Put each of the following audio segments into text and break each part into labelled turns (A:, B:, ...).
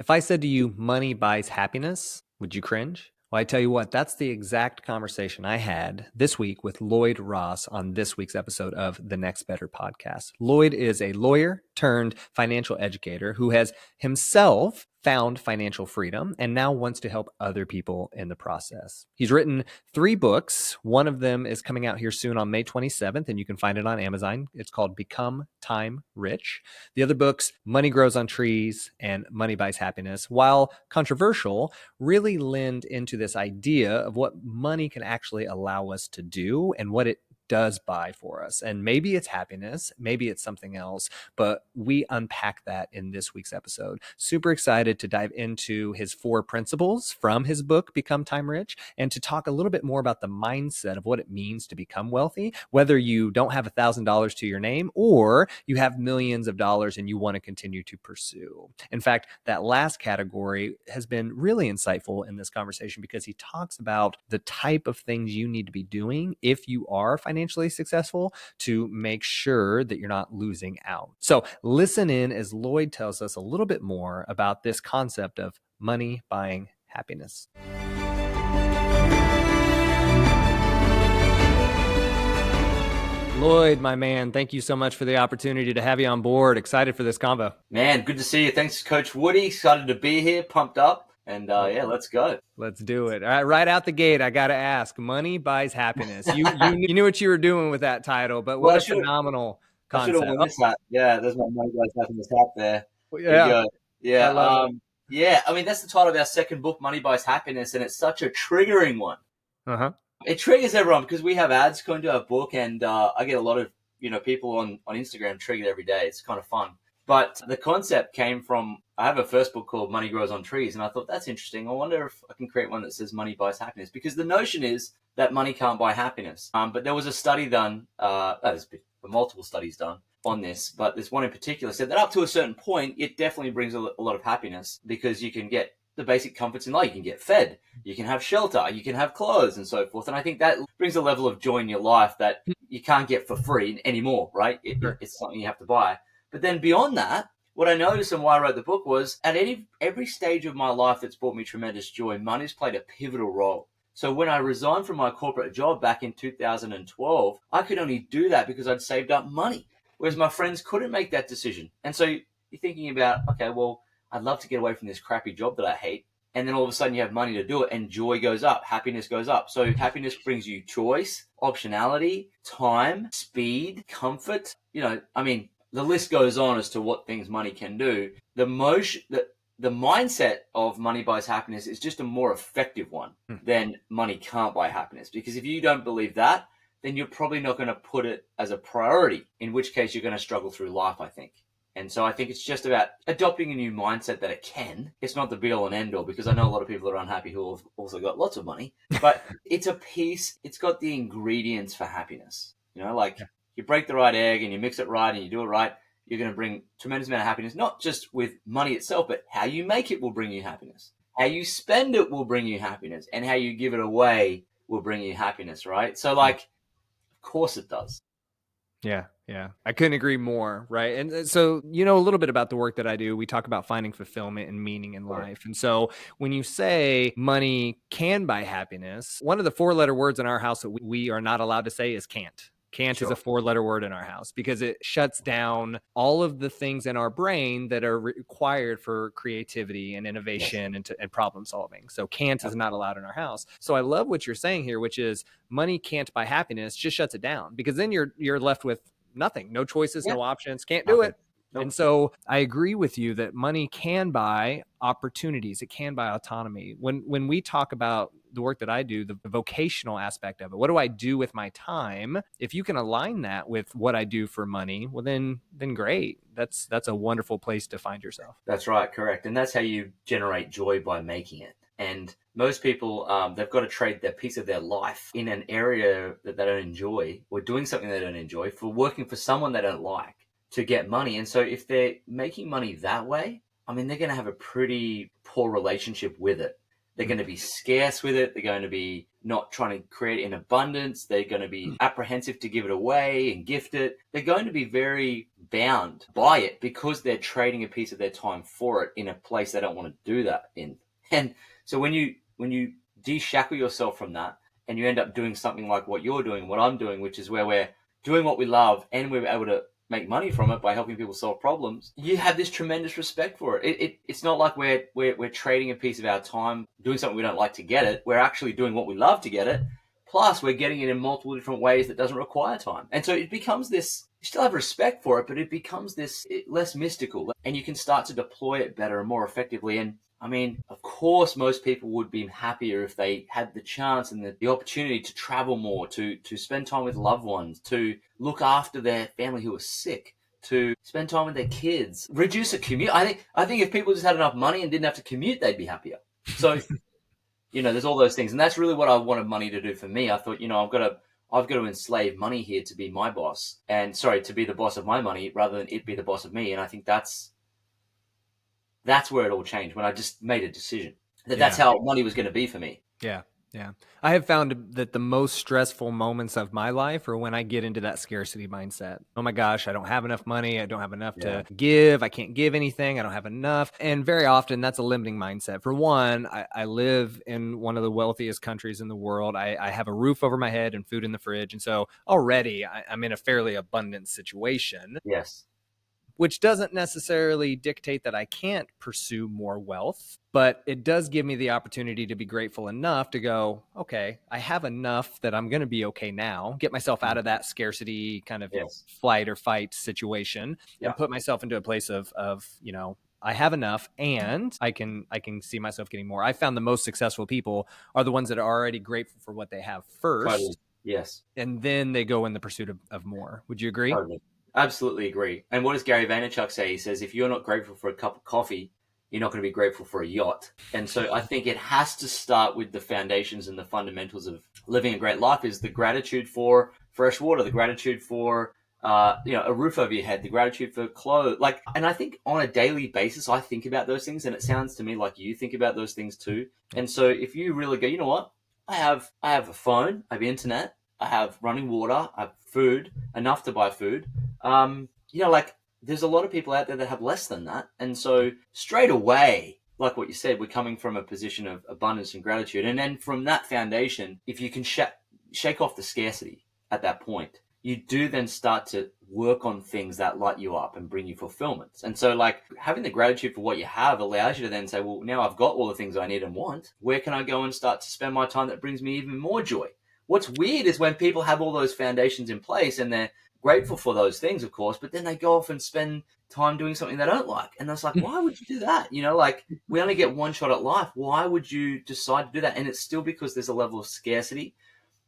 A: If I said to you, money buys happiness, would you cringe? Well, I tell you what, that's the exact conversation I had this week with Lloyd Ross on this week's episode of the Next Better podcast. Lloyd is a lawyer turned financial educator who has himself found financial freedom and now wants to help other people in the process. He's written 3 books. One of them is coming out here soon on May 27th, and you can find it on Amazon. It's called Become Time Rich. The other books, Money Grows on Trees and Money Buys Happiness, while controversial, really lend into this idea of what money can actually allow us to do and what it does buy for us. And maybe it's happiness, maybe it's something else, but we unpack that in this week's episode. Super excited to dive into his 4 principles from his book, Become Time Rich, and to talk a little bit more about the mindset of what it means to become wealthy, whether you don't have $1,000 to your name or you have millions of dollars and you want to continue to pursue. In fact, that last category has been really insightful in this conversation because he talks about the type of things you need to be doing if you are financially successful to make sure that you're not losing out. So listen in as Lloyd tells us a little bit more about this concept of money buying happiness. Lloyd, my man, thank you so much for the opportunity to have you on board. Excited for this convo.
B: Man, good to see you. Thanks, Coach Woody. Excited to be here, pumped up. And yeah, let's go.
A: Let's do it. All right, right out the gate, I got to ask, money buys happiness. You knew what you were doing with that title, but what a phenomenal concept.
B: I should have worn this hat. Yeah, there's my money buys happiness hat there.
A: Yeah.
B: There you go. Yeah.
A: I love it.
B: Yeah, I mean, that's the title of our second book, Money Buys Happiness, and it's such a triggering one.
A: Uh-huh.
B: It triggers everyone because we have ads going to our book, and I get a lot of people on Instagram triggered every day. It's kind of fun. But the concept came from, I have a first book called Money Grows on Trees, and I thought, that's interesting. I wonder if I can create one that says money buys happiness, because the notion is that money can't buy happiness. But there was a study done, there's been multiple studies done on this, but this one in particular said that up to a certain point, it definitely brings a lot of happiness because you can get the basic comforts in life. You can get fed, you can have shelter, you can have clothes and so forth. And I think that brings a level of joy in your life that you can't get for free anymore, right? It's something you have to buy. But then beyond that, what I noticed and why I wrote the book was at every stage of my life that's brought me tremendous joy, money's played a pivotal role. So when I resigned from my corporate job back in 2012, I could only do that because I'd saved up money, whereas my friends couldn't make that decision. And so you're thinking about, okay, well, I'd love to get away from this crappy job that I hate. And then all of a sudden you have money to do it and joy goes up, happiness goes up. So happiness brings you choice, optionality, time, speed, comfort. The list goes on as to what things money can do. The mindset of money buys happiness is just a more effective one than money can't buy happiness. Because if you don't believe that, then you're probably not going to put it as a priority, in which case you're going to struggle through life, I think. And so I think it's just about adopting a new mindset that it can. It's not the be all and end all, because I know a lot of people are unhappy who have also got lots of money, but it's a piece, it's got the ingredients for happiness. You break the right egg and you mix it right and you do it right, you're going to bring tremendous amount of happiness, not just with money itself, but how you make it will bring you happiness. How you spend it will bring you happiness, and how you give it away will bring you happiness, right? So of course it does.
A: Yeah. I couldn't agree more, right? And so, a little bit about the work that I do. We talk about finding fulfillment and meaning in life. And so when you say money can buy happiness, one of the 4-letter words in our house that we are not allowed to say is can't. Can't is a 4-letter word in our house because it shuts down all of the things in our brain that are required for creativity and innovation and problem solving. So can't is not allowed in our house. So I love what you're saying here, which is money can't buy happiness, just shuts it down, because then you're left with nothing, no choices, no options, can't do it. Nope. And so I agree with you that money can buy opportunities. It can buy autonomy. When we talk about the work that I do, the vocational aspect of it, what do I do with my time? If you can align that with what I do for money, well, then great. That's a wonderful place to find yourself.
B: That's right. Correct. And that's how you generate joy, by making it. And most people, they've got to trade their piece of their life in an area that they don't enjoy, or doing something they don't enjoy, for working for someone they don't like, to get money. And so if they're making money that way, they're going to have a pretty poor relationship with it. They're going to be scarce with it. They're going to be not trying to create it in abundance. They're going to be apprehensive to give it away and gift it. They're going to be very bound by it because they're trading a piece of their time for it in a place they don't want to do that in. And so when you de-shackle yourself from that and you end up doing something like what you're doing, what I'm doing, which is where we're doing what we love and we're able to make money from it by helping people solve problems, you have this tremendous respect for it. It's not like we're trading a piece of our time doing something we don't like to get it. We're actually doing what we love to get it. Plus, we're getting it in multiple different ways that doesn't require time. And so it becomes this, you still have respect for it, but it becomes this less mystical. And you can start to deploy it better and more effectively. And I mean, of course, most people would be happier if they had the chance and the opportunity to travel more, to spend time with loved ones, to look after their family who are sick, to spend time with their kids, reduce a commute. I think if people just had enough money and didn't have to commute, they'd be happier. So, there's all those things. And that's really what I wanted money to do for me. I thought, I've got to enslave money here to be my boss to be the boss of my money rather than it be the boss of me. And I think that's where it all changed, when I just made a decision that that's how money was going to be for me.
A: Yeah. Yeah. I have found that the most stressful moments of my life are when I get into that scarcity mindset. Oh my gosh, I don't have enough money. I don't have enough to give. I can't give anything. I don't have enough. And very often that's a limiting mindset. For one, I live in one of the wealthiest countries in the world. I have a roof over my head and food in the fridge. And so already I'm in a fairly abundant situation.
B: Yes.
A: Which doesn't necessarily dictate that I can't pursue more wealth, but it does give me the opportunity to be grateful enough to go, okay, I have enough that I'm going to be okay now, get myself out of that scarcity kind of flight or fight situation and put myself into a place of, I have enough and I can see myself getting more. I found the most successful people are the ones that are already grateful for what they have first.
B: Totally. Yes.
A: And then they go in the pursuit of more. Would you agree?
B: Totally. Absolutely agree. And what does Gary Vaynerchuk say? He says, if you're not grateful for a cup of coffee, you're not going to be grateful for a yacht. And so I think it has to start with the foundations and the fundamentals of living a great life is the gratitude for fresh water, the gratitude for, a roof over your head, the gratitude for clothes. And I think on a daily basis, I think about those things, and it sounds to me like you think about those things too. And so if you really go, you know what? I have a phone, I have internet, I have running water, I have food, enough to buy food. There's a lot of people out there that have less than that. And so straight away, like what you said, we're coming from a position of abundance and gratitude. And then from that foundation, if you can shake off the scarcity at that point, you do then start to work on things that light you up and bring you fulfillment. And so having the gratitude for what you have allows you to then say, well, now I've got all the things I need and want. Where can I go and start to spend my time that brings me even more joy? What's weird is when people have all those foundations in place and they're grateful for those things, of course, but then they go off and spend time doing something they don't like. And that's like, why would you do that? We only get one shot at life. Why would you decide to do that? And it's still because there's a level of scarcity.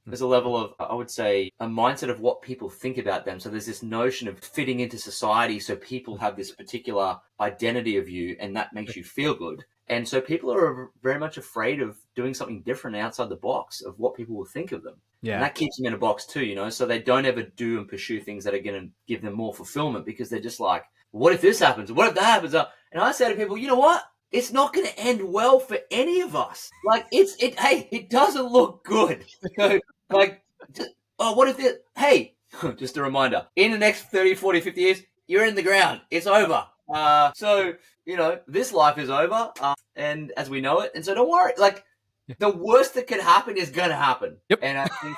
B: There's a level of, I would say, a mindset of what people think about them. So there's this notion of fitting into society. So people have this particular identity of you and that makes you feel good. And so people are very much afraid of doing something different outside the box of what people will think of them. Yeah. And that keeps them in a box too, so they don't ever do and pursue things that are going to give them more fulfillment because they're just like, what if this happens? What if that happens? And I say to people, you know what? It's not going to end well for any of us. It doesn't look good. What if it, just a reminder, in the next 30, 40, 50 years, you're in the ground. It's over. This life is over, and as we know it. And so don't worry. The worst that could happen is going to happen. Yep. And I think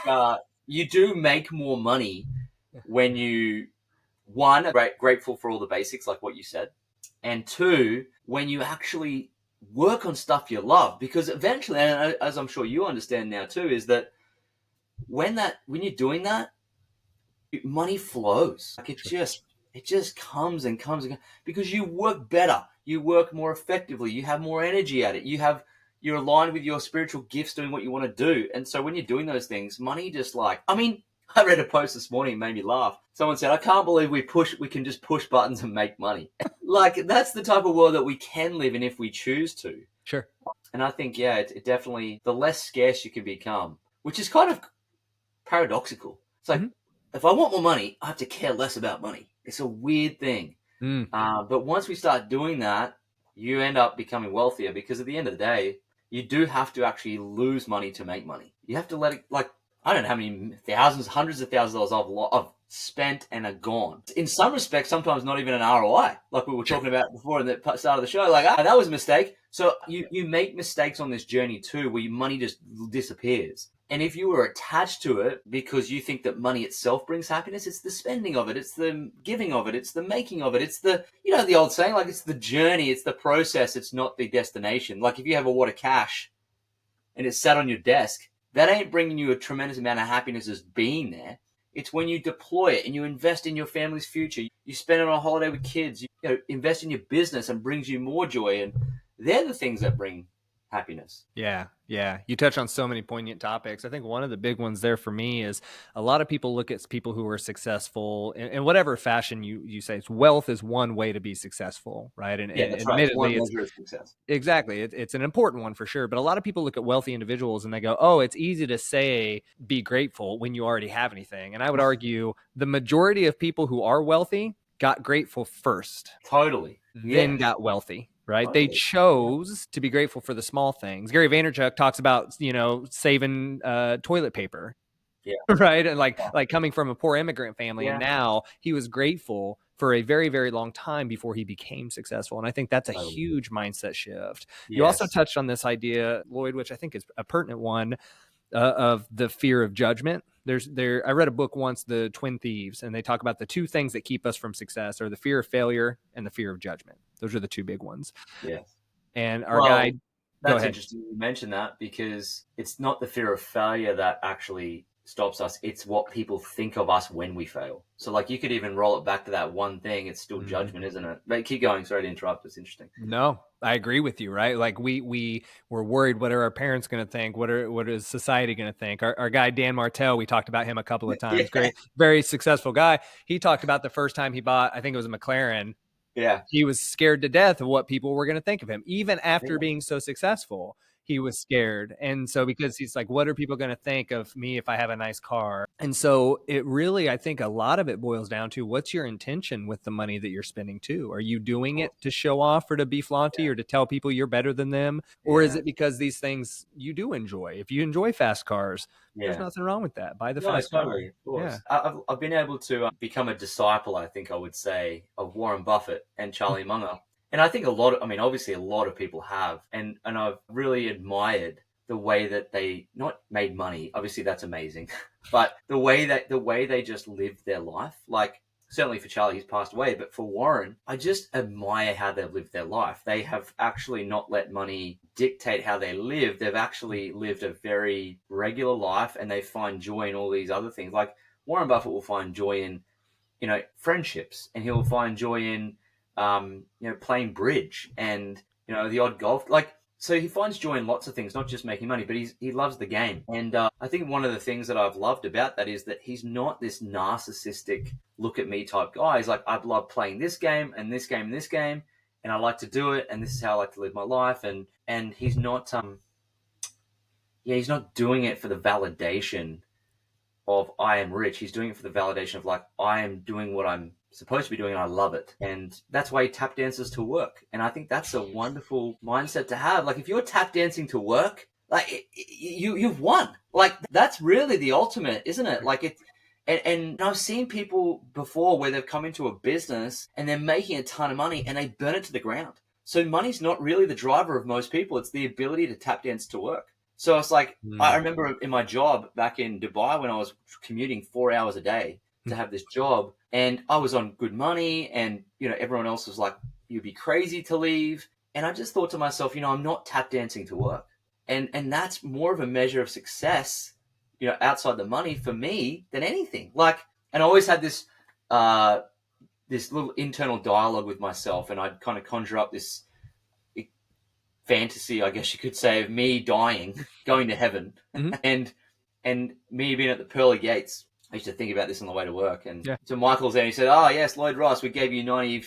B: you do make more money when you, one, are grateful for all the basics, like what you said, and two, when you actually work on stuff you love. Because eventually, and as I'm sure you understand now too, is that when you're doing that, money flows. It just comes and comes and comes because you work better, you work more effectively, you have more energy at it, you're aligned with your spiritual gifts doing what you want to do. And so when you're doing those things, money just I read a post this morning, it made me laugh. Someone said, I can't believe we can just push buttons and make money. That's the type of world that we can live in if we choose to.
A: Sure.
B: And I think, it definitely, the less scarce you can become, which is kind of paradoxical. It's like, if I want more money, I have to care less about money. It's a weird thing. But once we start doing that, you end up becoming wealthier because at the end of the day, you do have to actually lose money to make money. You have to let it, like, I don't know how many thousands, hundreds of thousands of dollars I've spent and are gone. In some respects, sometimes not even an ROI, like we were talking about before in the start of the show. Like, that was a mistake. So you make mistakes on this journey too, where your money just disappears. And if you were attached to it because you think that money itself brings happiness, it's the spending of it, it's the giving of it, it's the making of it, it's the, you know, the old saying, like, it's the journey, it's the process, it's not the destination. Like, if you have a wad of cash and it's sat on your desk, that ain't bringing you a tremendous amount of happiness as being there. It's when you deploy it and you invest in your family's future. You spend it on a holiday with kids. You know, invest in your business and brings you more joy. And they're the things that bring happiness.
A: Yeah. You touch on so many poignant topics. I think one of the big ones there for me is a lot of people look at people who are successful in whatever fashion you say. Wealth is one way to be successful, right? And,
B: Yeah,
A: and
B: that's right.
A: admittedly,
B: One measure of success.
A: exactly. It's an important one for sure. But a lot of people look at wealthy individuals and they go, oh, it's easy to say be grateful when you already have anything. And I would argue the majority of people who are wealthy got grateful first.
B: Totally.
A: Then got wealthy. Right.
B: Totally.
A: They chose to be grateful for the small things. Gary Vaynerchuk talks about, saving toilet paper.
B: Yeah.
A: Right. And like coming from a poor immigrant family. And now he was grateful for a very, very long time before he became successful. And I think that's a huge mindset shift. Yes. You also touched on this idea, Lloyd, which I think is a pertinent one, of the fear of judgment. I read a book once, The Twin Thieves, and they talk about the two things that keep us from success are the fear of failure and the fear of judgment. Those are the two big ones.
B: Yes.
A: And our guy,
B: that's interesting you mentioned that, because it's not the fear of failure that actually stops us. It's what people think of us when we fail. So, like, you could even roll it back to that one thing. It's still judgment, isn't it? But keep going. Sorry to interrupt. It's interesting.
A: No, I agree with you. Right. Like we were worried, what are our parents going to think? What is society going to think? Our guy, Dan Martell, we talked about him a couple of times. Great, very successful guy. He talked about the first time he bought, I think it was a McLaren.
B: Yeah.
A: He was scared to death of what people were going to think of him. Even after being so successful, he was scared. And so, because he's like, what are people going to think of me if I have a nice car? And so it really, I think a lot of it boils down to, what's your intention with the money that you're spending too? Are you doing it to show off or to be flaunty or to tell people you're better than them? Or is it because these things you do enjoy? If you enjoy fast cars, there's nothing wrong with that. Buy the fast car.
B: Of course. Yeah. I've been able to become a disciple, I think I would say, of Warren Buffett and Charlie Munger. And I think obviously a lot of people have, and I've really admired the way that they not made money. Obviously that's amazing, but the way they just lived their life. Like, certainly for Charlie, he's passed away, but for Warren, I just admire how they've lived their life. They have actually not let money dictate how they live. They've actually lived a very regular life, and they find joy in all these other things. Like, Warren Buffett will find joy in, friendships, and he'll find joy in, playing bridge and, the odd golf. Like, so he finds joy in lots of things, not just making money, but he loves the game. And I think one of the things that I've loved about that is that he's not this narcissistic look at me type guy. He's like, I love playing this game and this game and this game, and I like to do it, and this is how I like to live my life. And he's not he's not doing it for the validation of I am rich. He's doing it for the validation of, like, I am doing what I'm supposed to be doing and I love it. And that's why he tap dances to work. And I think that's a wonderful mindset to have. Like, if you're tap dancing to work, like, you've won. Like, that's really the ultimate, isn't it? Like, and I've seen people before where they've come into a business and they're making a ton of money and they burn it to the ground. So money's not really the driver of most people. It's the ability to tap dance to work. So it's like, I remember in my job back in Dubai when I was commuting 4 hours a day to have this job, and I was on good money, and, everyone else was like, you'd be crazy to leave. And I just thought to myself, I'm not tap dancing to work. And that's more of a measure of success, outside the money for me than anything. Like, and I always had this, this little internal dialogue with myself, and I'd kind of conjure up this fantasy, I guess you could say, of me dying, going to heaven, and me being at the pearly gates. I used to think about this on the way to work. And so Michael's there, and he said, oh, yes, Lloyd Ross, we gave you 90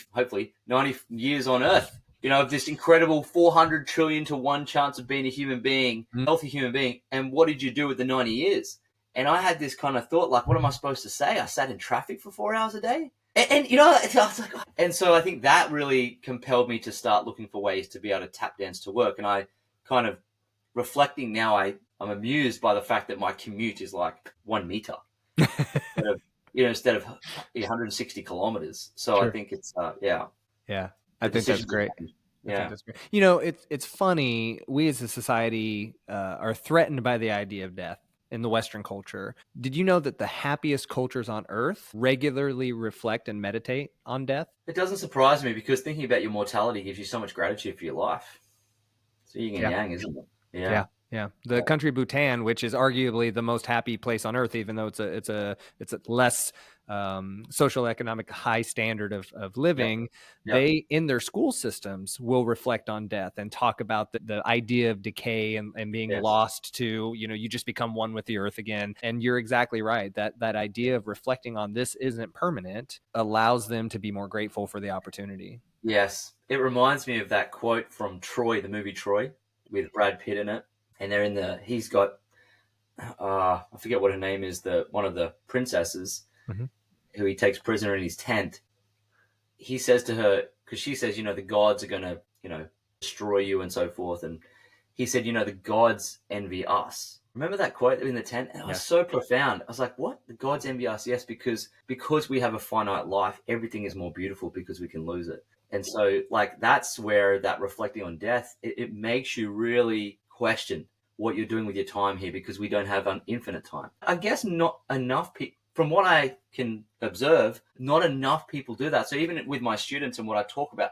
B: years on Earth, of this incredible 400 trillion to 1 chance of being a human being, healthy human being. And what did you do with the 90 years? And I had this kind of thought, like, what am I supposed to say? I sat in traffic for 4 hours a day? And I was like, and so I think that really compelled me to start looking for ways to be able to tap dance to work. And I kind of reflecting now, I'm amused by the fact that my commute is like 1 meter instead of, instead of 160 kilometers. So I
A: Sure.
B: think it's,
A: Yeah. I
B: the
A: think that's
B: decisions have
A: great.
B: changed.
A: I think
B: Yeah.
A: that's great. It's funny. We as a society are threatened by the idea of death in the Western culture. Did you know that the happiest cultures on earth regularly reflect and meditate on death?
B: It doesn't surprise me because thinking about your mortality gives you so much gratitude for your life. So yin and
A: Yeah.
B: yang, isn't it? Yeah.
A: Yeah. Yeah. The country Bhutan, which is arguably the most happy place on earth, even though it's a less social economic high standard of
B: Yeah.
A: living,
B: Yeah.
A: they in their school systems will reflect on death and talk about the idea of decay and being
B: Yes.
A: lost to, you just become one with the earth again. And you're exactly right. That idea of reflecting on this isn't permanent allows them to be more grateful for the opportunity.
B: Yes. It reminds me of that quote from Troy, the movie Troy, with Brad Pitt in it. And he's got, I forget what her name is, one of the princesses
A: Mhm.
B: who he takes prisoner in his tent. He says to her, because she says, the gods are going to, destroy you and so forth. And he said, the gods envy us. Remember that quote in the tent? And it was
A: Yes.
B: so profound. I was like, what? The gods envy us? Yes, because we have a finite life, everything is more beautiful because we can lose it. And so, like, that's where that reflecting on death, it makes you really question what you're doing with your time here, because we don't have an infinite time. I guess not enough people, from what I can observe, not enough people do that. So even with my students and what I talk about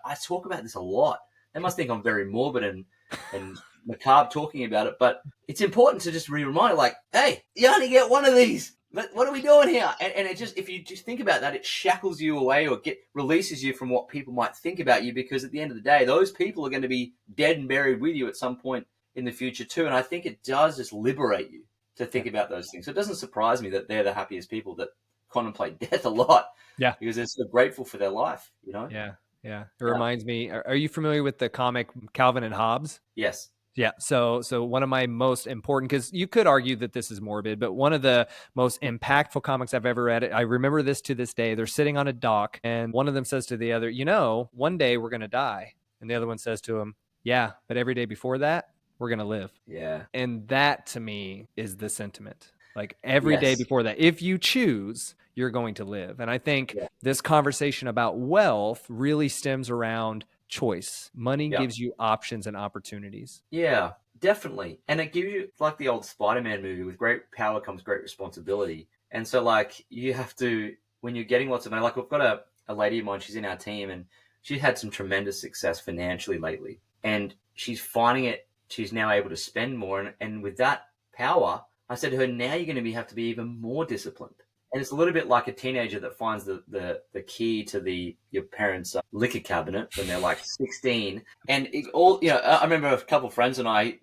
B: this a lot. They must think I'm very morbid and macabre talking about it, but it's important to just re-remind, like, hey, you only get one of these. What are we doing here? And it just, if you just think about that, it shackles you away or releases you from what people might think about you, because at the end of the day, those people are going to be dead and buried with you at some point in the future too. And I think it does just liberate you to think about those things. So it doesn't surprise me that they're the happiest people that contemplate death a lot.
A: Yeah.
B: Because they're so grateful for their life,
A: Yeah. Yeah. It
B: Yeah.
A: reminds me, are you familiar with the comic Calvin and Hobbes?
B: Yes.
A: Yeah. So one of my most important, because you could argue that this is morbid, but one of the most impactful comics I've ever read, I remember this to this day. They're sitting on a dock and one of them says to the other, one day we're going to die. And the other one says to him, yeah, but every day before that, we're going to live.
B: Yeah.
A: And that to me is the sentiment. Like every day
B: Yes.
A: before that, if you choose, you're going to live. And I think
B: Yeah.
A: this conversation about wealth really stems around choice. Money
B: Yeah.
A: gives you options and opportunities.
B: Yeah, definitely. And it gives you, like the old Spider-Man movie, with great power comes great responsibility. And so, like, you have to, when you're getting lots of money, like we've got a lady of mine, she's in our team, and she had some tremendous success financially lately. And she's finding it, she's now able to spend more. And with that power, I said to her, now you're going to have to be even more disciplined. And it's a little bit like a teenager that finds the key to your parents' liquor cabinet when they're like 16. And I remember a couple of friends and I,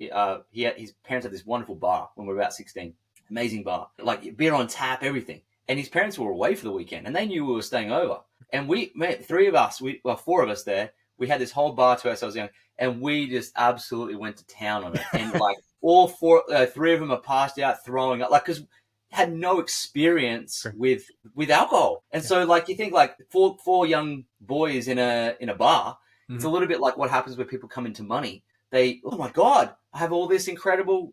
B: his parents had this wonderful bar when we were about 16. Amazing bar. Like beer on tap, everything. And his parents were away for the weekend and they knew we were staying over. And four of us there, we had this whole bar to ourselves, and we just absolutely went to town on it. And like three of them are passed out throwing up, like, because had no experience with alcohol. And so, like, you think like four young boys in a bar, it's a little bit like what happens when people come into money. They, oh my God, I have all this incredible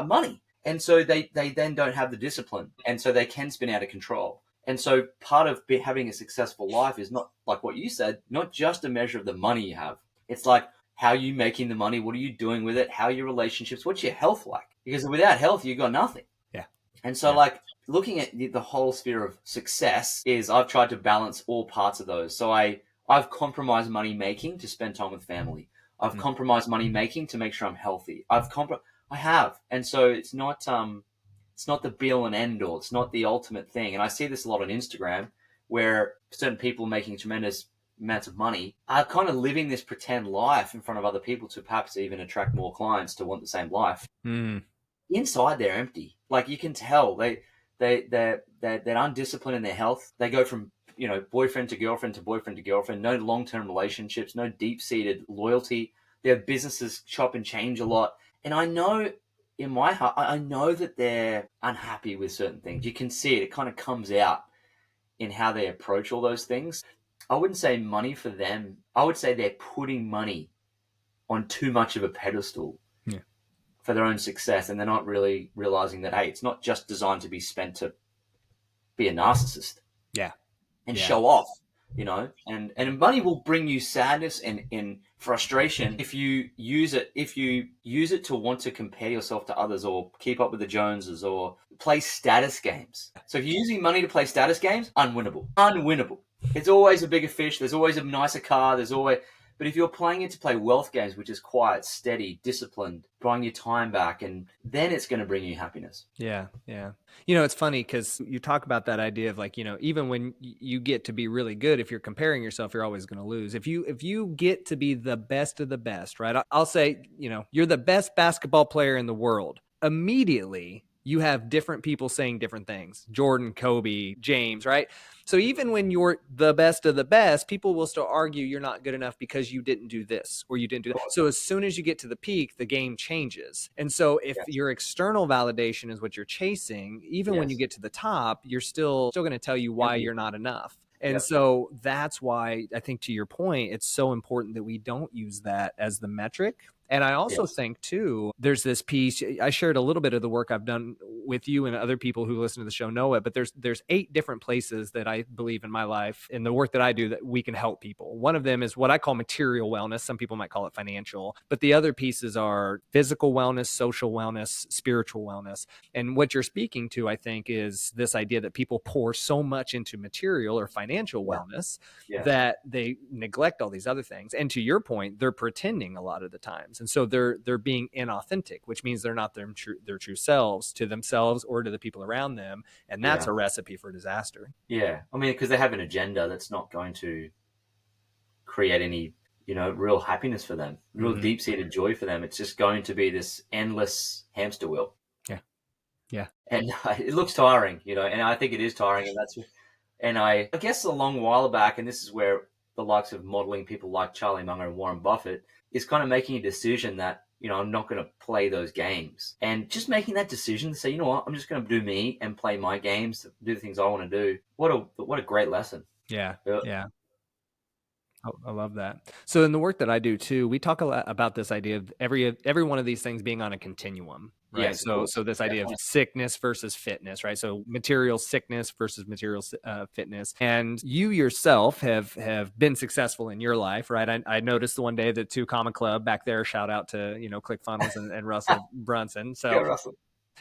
B: money. And so they then don't have the discipline. And so they can spin out of control. And so part of having a successful life is not, like what you said, not just a measure of the money you have. It's like, how are you making the money? What are you doing with it? How are your relationships? What's your health like? Because without health, you've got nothing. And so, like, looking at the whole sphere of success is I've tried to balance all parts of those. So I've compromised money making to spend time with family. I've compromised money making to make sure I'm healthy. I have. And so it's not the be all and end all. It's not the ultimate thing. And I see this a lot on Instagram where certain people making tremendous amounts of money are kind of living this pretend life in front of other people to perhaps even attract more clients to want the same life. Inside they're empty. Like, you can tell they're undisciplined in their health. They go from boyfriend to girlfriend to boyfriend to girlfriend. No long-term relationships. No deep-seated loyalty. Their businesses chop and change a lot. And I know in my heart, I know that they're unhappy with certain things. You can see it. It kind of comes out in how they approach all those things. I wouldn't say money for them. I would say they're putting money on too much of a pedestal. for their own success, and they're not really realizing that, hey, it's not just designed to be spent to be a narcissist and show off, and money will bring you sadness and frustration if you use it to want to compare yourself to others or keep up with the Joneses or play status games. So if you're using money to play status games, unwinnable. It's always a bigger fish. There's always a nicer car. But if you're playing it to play wealth games, which is quiet, steady, disciplined, buying your time back, and then it's going to bring you happiness.
A: Yeah. It's funny because you talk about that idea of like, even when you get to be really good, if you're comparing yourself, you're always going to lose. If you get to be the best of the best, right? I'll say, you're the best basketball player in the world. Immediately, you have different people saying different things. Jordan, Kobe, James, right? So even when you're the best of the best, people will still argue you're not good enough because you didn't do this or you didn't do that. So as soon as you get to the peak, the game changes. And so if your external validation is what you're chasing, even when you get to the top, you're still going to tell you why you're not enough. And so that's why I think, to your point, it's so important that we don't use that as the metric. And I also think, too, there's this piece. I shared a little bit of the work I've done with you, and other people who listen to the show know it. But there's 8 different places that I believe in my life, in the work that I do, that we can help people. One of them is what I call material wellness. Some people might call it financial. But the other pieces are physical wellness, social wellness, spiritual wellness. And what you're speaking to, I think, is this idea that people pour so much into material or financial wellness that they neglect all these other things. And to your point, they're pretending a lot of the times. And so they're being inauthentic, which means they're not their true selves to themselves or to the people around them. And that's a recipe for disaster.
B: Yeah. I mean, because they have an agenda that's not going to create any, real happiness for them, real deep-seated joy for them. It's just going to be this endless hamster wheel.
A: Yeah.
B: And it looks tiring, and I think it is tiring. And I guess a long while back, and this is where the likes of modeling people like Charlie Munger and Warren Buffett is kind of making a decision that, I'm not going to play those games. And just making that decision to say, you know what, I'm just going to do me and play my games, do the things I want to do. What a great lesson.
A: Yeah. I love that. So in the work that I do too, we talk a lot about this idea of every one of these things being on a continuum, right?
B: Yes,
A: so this idea of sickness versus fitness, right? So material sickness versus material fitness. And you yourself have been successful in your life, right? I noticed the one day the 2 Comma Club back there, shout out to, ClickFunnels and Russell Brunson. So
B: Russell.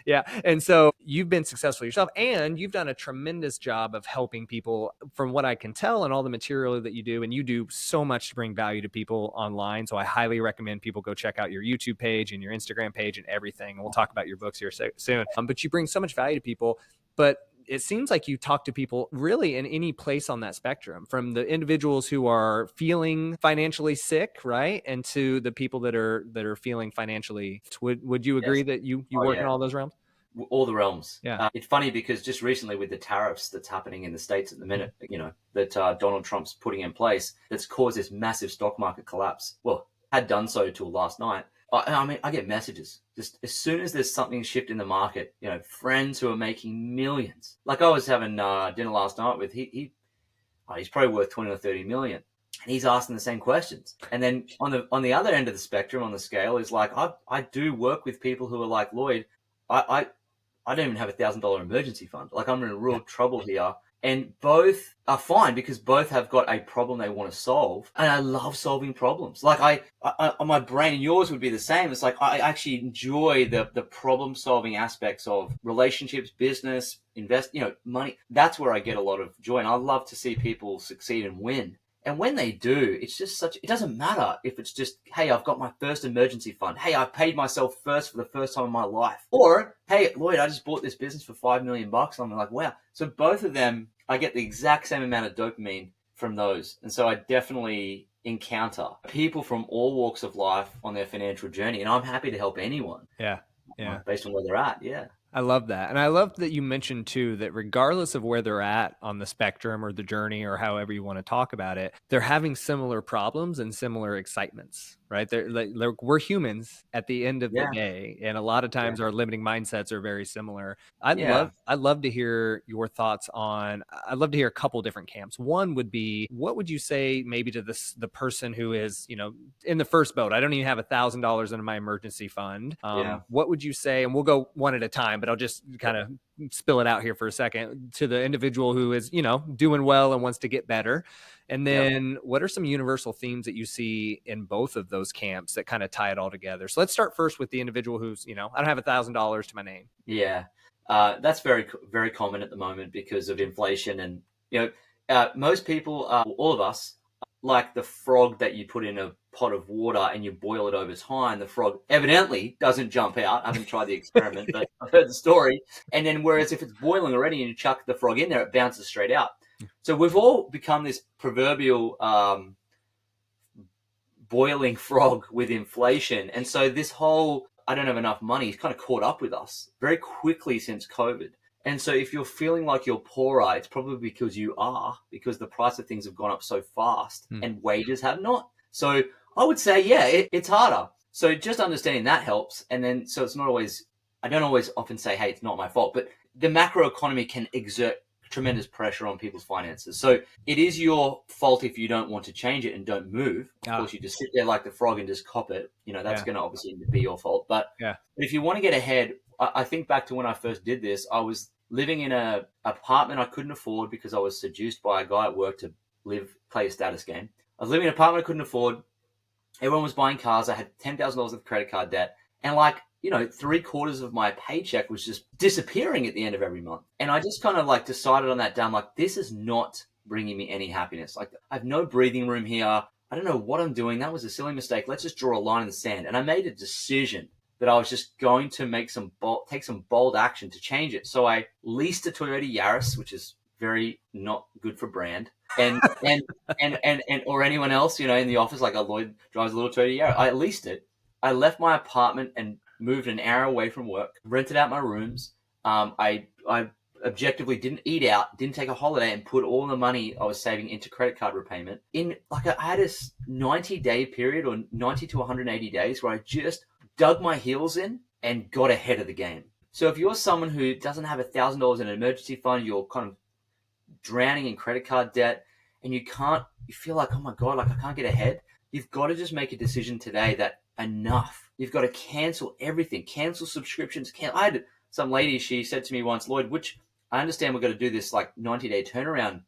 A: Yeah. And so you've been successful yourself, and you've done a tremendous job of helping people, from what I can tell, and all the material that you do. And you do so much to bring value to people online. So I highly recommend people go check out your YouTube page and your Instagram page and everything. And we'll talk about your books here soon. But you bring so much value to people. But it seems like you talk to people really in any place on that spectrum, from the individuals who are feeling financially sick, right, and to the people that are feeling financially. Would you agree that you work in all those realms?
B: All the realms.
A: Yeah.
B: It's funny because just recently with the tariffs that's happening in the States at the minute, that Donald Trump's putting in place, that's caused this massive stock market collapse. Well, had done so till last night. I mean, I get messages just as soon as there's something shift in the market, friends who are making millions. Like I was having dinner last night with, he's probably worth 20 or 30 million. And he's asking the same questions. And then on the other end of the spectrum, on the scale, is like, I do work with people who are like, Lloyd, I don't even have $1,000 emergency fund. Like I'm in real trouble here. And both are fine because both have got a problem they want to solve. And I love solving problems. Like I my brain, and yours would be the same. It's like I actually enjoy the problem solving aspects of relationships, business, money. That's where I get a lot of joy. And I love to see people succeed and win. And when they do, it's just it doesn't matter if it's just, hey, I've got my first emergency fund. Hey, I paid myself first for the first time in my life. Or, hey, Lloyd, I just bought this business for $5 million. I'm like, wow. So both of them, I get the exact same amount of dopamine from those. And so I definitely encounter people from all walks of life on their financial journey. And I'm happy to help anyone.
A: Yeah.
B: Based on where they're at. Yeah.
A: I love that. And I love that you mentioned too, that regardless of where they're at on the spectrum or the journey or however you want to talk about it, they're having similar problems and similar excitements, right? We're humans at the end of the
B: Yeah.
A: day, and a lot of
B: Yeah.
A: times our limiting mindsets are very similar.
B: Yeah.
A: I'd love to hear your thoughts on. I'd love to hear a couple different camps. One would be, what would you say maybe to the person who is, in the first boat? I don't even have $1,000 in my emergency fund.
B: Yeah.
A: What would you say? And we'll go one at a time, but I'll just kind of spill it out here for a second, to the individual who is, doing well and wants to get better. And then what are some universal themes that you see in both of those camps that kind of tie it all together? So let's start first with the individual who's, I don't have $1,000 to my name.
B: Yeah. That's very, very common at the moment because of inflation. And, most people, all of us, like the frog that you put in a pot of water and you boil it over time. The frog evidently doesn't jump out. I haven't tried the experiment, but I've heard the story. And then whereas if it's boiling already and you chuck the frog in there, it bounces straight out. So we've all become this proverbial boiling frog with inflation. And so this whole, I don't have enough money, is kind of caught up with us very quickly since COVID. And so if you're feeling like you're poorer, it's probably because you are, because the price of things have gone up so fast and wages have not. So I would say, it's harder. So just understanding that helps. And then, so it's not always, I don't always often say, hey, it's not my fault, but the macro economy can exert tremendous pressure on people's finances. So it is your fault if you don't want to change it and don't move. Of course, you just sit there like the frog and just cop it. That's going to obviously be your fault. But if you want to get ahead, I think back to when I first did this, I was living in an apartment I couldn't afford because I was seduced by a guy at work to play a status game. I was living in an apartment I couldn't afford. Everyone was buying cars. I had $10,000 of credit card debt. And 3/4 of my paycheck was just disappearing at the end of every month. And I just kind of decided on that day, I'm like, this is not bringing me any happiness. I have no breathing room here. I don't know what I'm doing. That was a silly mistake. Let's just draw a line in the sand. And I made a decision that I was just going to take some bold action to change it. So I leased a Toyota Yaris, which is very not good for brand. And or anyone else, in the office, like Lloyd drives a little Toyota Yaris. I leased it. I left my apartment and moved an hour away from work, rented out my rooms. I objectively didn't eat out, didn't take a holiday, and put all the money I was saving into credit card repayment. I had a 90-day period, or 90 to 180 days, where I just dug my heels in and got ahead of the game. So if you're someone who doesn't have $1,000 in an emergency fund, you're kind of drowning in credit card debt, and you feel like, oh my God, I can't get ahead. You've got to just make a decision today that enough. You've got to cancel everything, cancel subscriptions. I had some lady, she said to me once, Lloyd, I understand we're going to do this 90-day turnaround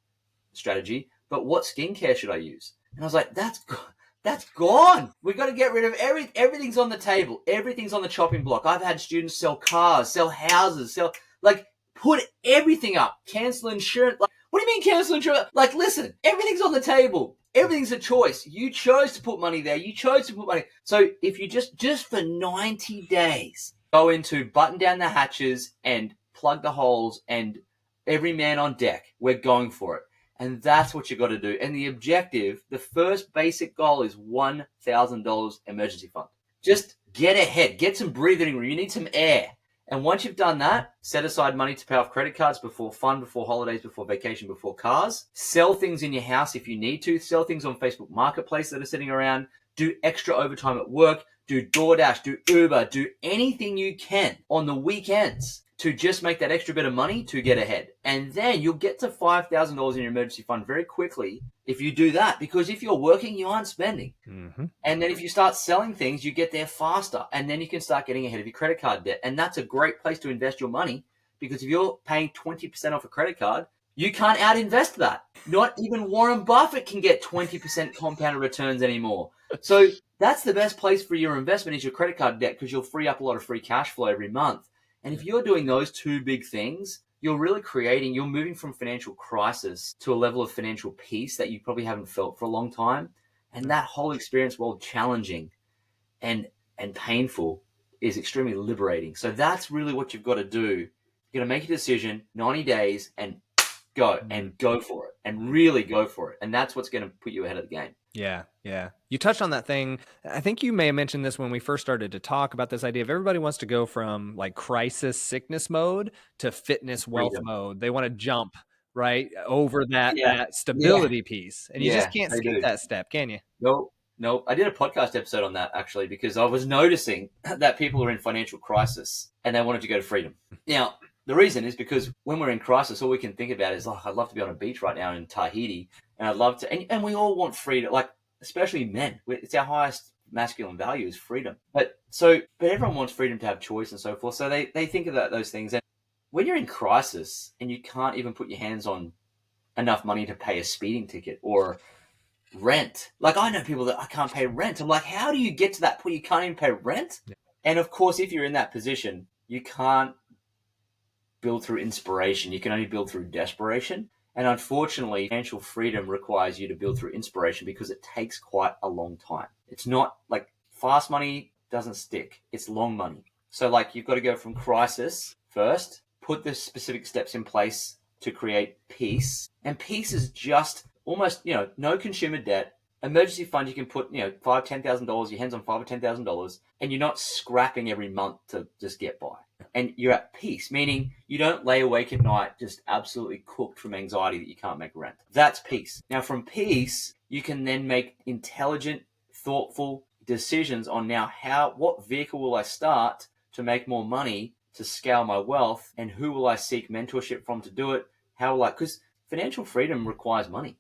B: strategy, but what skincare should I use? And I was like, that's gone. We've got to get rid of everything's on the table. Everything's on the chopping block. I've had students sell cars, sell houses, put everything up, cancel insurance. What do you mean cancel insurance? Listen, everything's on the table. Everything's a choice. You chose to put money there. You chose to put money. So if you just for 90 days, go into button down the hatches and plug the holes and every man on deck, we're going for it. And that's what you got to do. And the objective, the first basic goal is $1,000 emergency fund. Just get ahead. Get some breathing room. You need some air. And once you've done that, set aside money to pay off credit cards before fun, before holidays, before vacation, before cars. Sell things in your house if you need to. Sell things on Facebook Marketplace that are sitting around. Do extra overtime at work. Do DoorDash. Do Uber. Do anything you can on the weekends to just make that extra bit of money to get ahead. And then you'll get to $5,000 in your emergency fund very quickly if you do that. Because if you're working, you aren't spending. Mm-hmm. And then if you start selling things, you get there faster. And then you can start getting ahead of your credit card debt. And that's a great place to invest your money, because if you're paying 20% off a credit card, you can't out-invest that. Not even Warren Buffett can get 20% compounded returns anymore. So that's the best place for your investment, is your credit card debt, because you'll free up a lot of free cash flow every month. And if you're doing those two big things, you're moving from financial crisis to a level of financial peace that you probably haven't felt for a long time. And that whole experience, while challenging and painful, is extremely liberating. So that's really what you've got to do. You're going to make a decision, 90 days, and go for it, and really go for it. And that's what's going to put you ahead of the game.
A: Yeah. You touched on that thing. I think you may have mentioned this when we first started to talk about this idea of everybody wants to go from crisis sickness mode to fitness wealth mode. They want to jump right over that stability piece. And you just can't skip that step, can you?
B: Nope. Nope. I did a podcast episode on that actually because I was noticing that people are in financial crisis and they wanted to go to freedom. Now, the reason is because when we're in crisis, all we can think about is, oh, I'd love to be on a beach right now in Tahiti, and I'd love to, and we all want freedom, like especially men. It's our highest masculine value is freedom. But everyone wants freedom to have choice and so forth. So they think about those things. And when you're in crisis and you can't even put your hands on enough money to pay a speeding ticket or rent. Like I know people that I can't pay rent. I'm like, how do you get to that point? You can't even pay rent. Yeah. And of course, if you're in that position, you can't build through inspiration. You can only build through desperation. And unfortunately, financial freedom requires you to build through inspiration because it takes quite a long time. It's not like fast money doesn't stick. It's long money. So like you've got to go from crisis first, put the specific steps in place to create peace. And peace is just almost, no consumer debt, emergency fund. You can put, $5,000, $10,000, your hands on $5,000 or $10,000, and you're not scrapping every month to just get by. And you're at peace, meaning you don't lay awake at night just absolutely cooked from anxiety that you can't make rent. That's peace. Now, from peace, you can then make intelligent, thoughtful decisions on what vehicle will I start to make more money, to scale my wealth, and who will I seek mentorship from to do it? Because financial freedom requires money.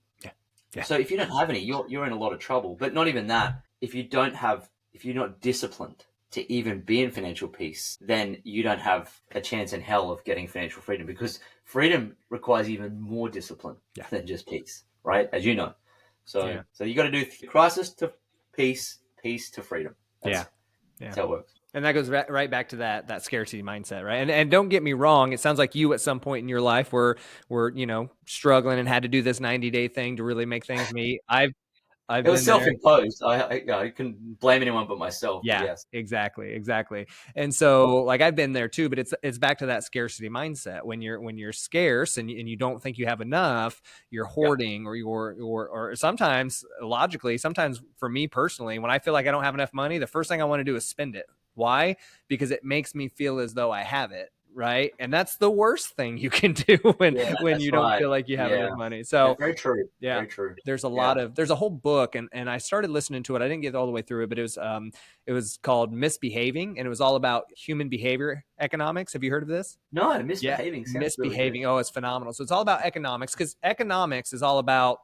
B: Yeah. So if you don't have any, you're in a lot of trouble. But not even that. If you're not disciplined to even be in financial peace, then you don't have a chance in hell of getting financial freedom, because freedom requires even more discipline than just peace, right? As you know. So you got to do crisis to peace, peace to freedom. That's how it works.
A: And that goes right back to that scarcity mindset, right? And don't get me wrong, it sounds like you at some point in your life were struggling and had to do this 90-day thing to really make things meet. It
B: was self-imposed. I couldn't blame anyone but myself.
A: Yeah,
B: but yes.
A: Exactly. And so like I've been there too, but it's back to that scarcity mindset. When you're scarce and you don't think you have enough, you're hoarding, or sometimes logically, sometimes for me personally, when I feel like I don't have enough money, the first thing I want to do is spend it. Why? Because it makes me feel as though I have it. Right. And that's the worst thing you can do when you don't feel like you have enough money. So
B: that's very true.
A: Yeah.
B: Very true.
A: There's there's a whole book and I started listening to it. I didn't get all the way through it, but it was called Misbehaving, and it was all about human behavior economics. Have you heard of this?
B: No, Misbehaving.
A: Yeah. Misbehaving. Really, it's phenomenal. So it's all about economics, because economics is all about,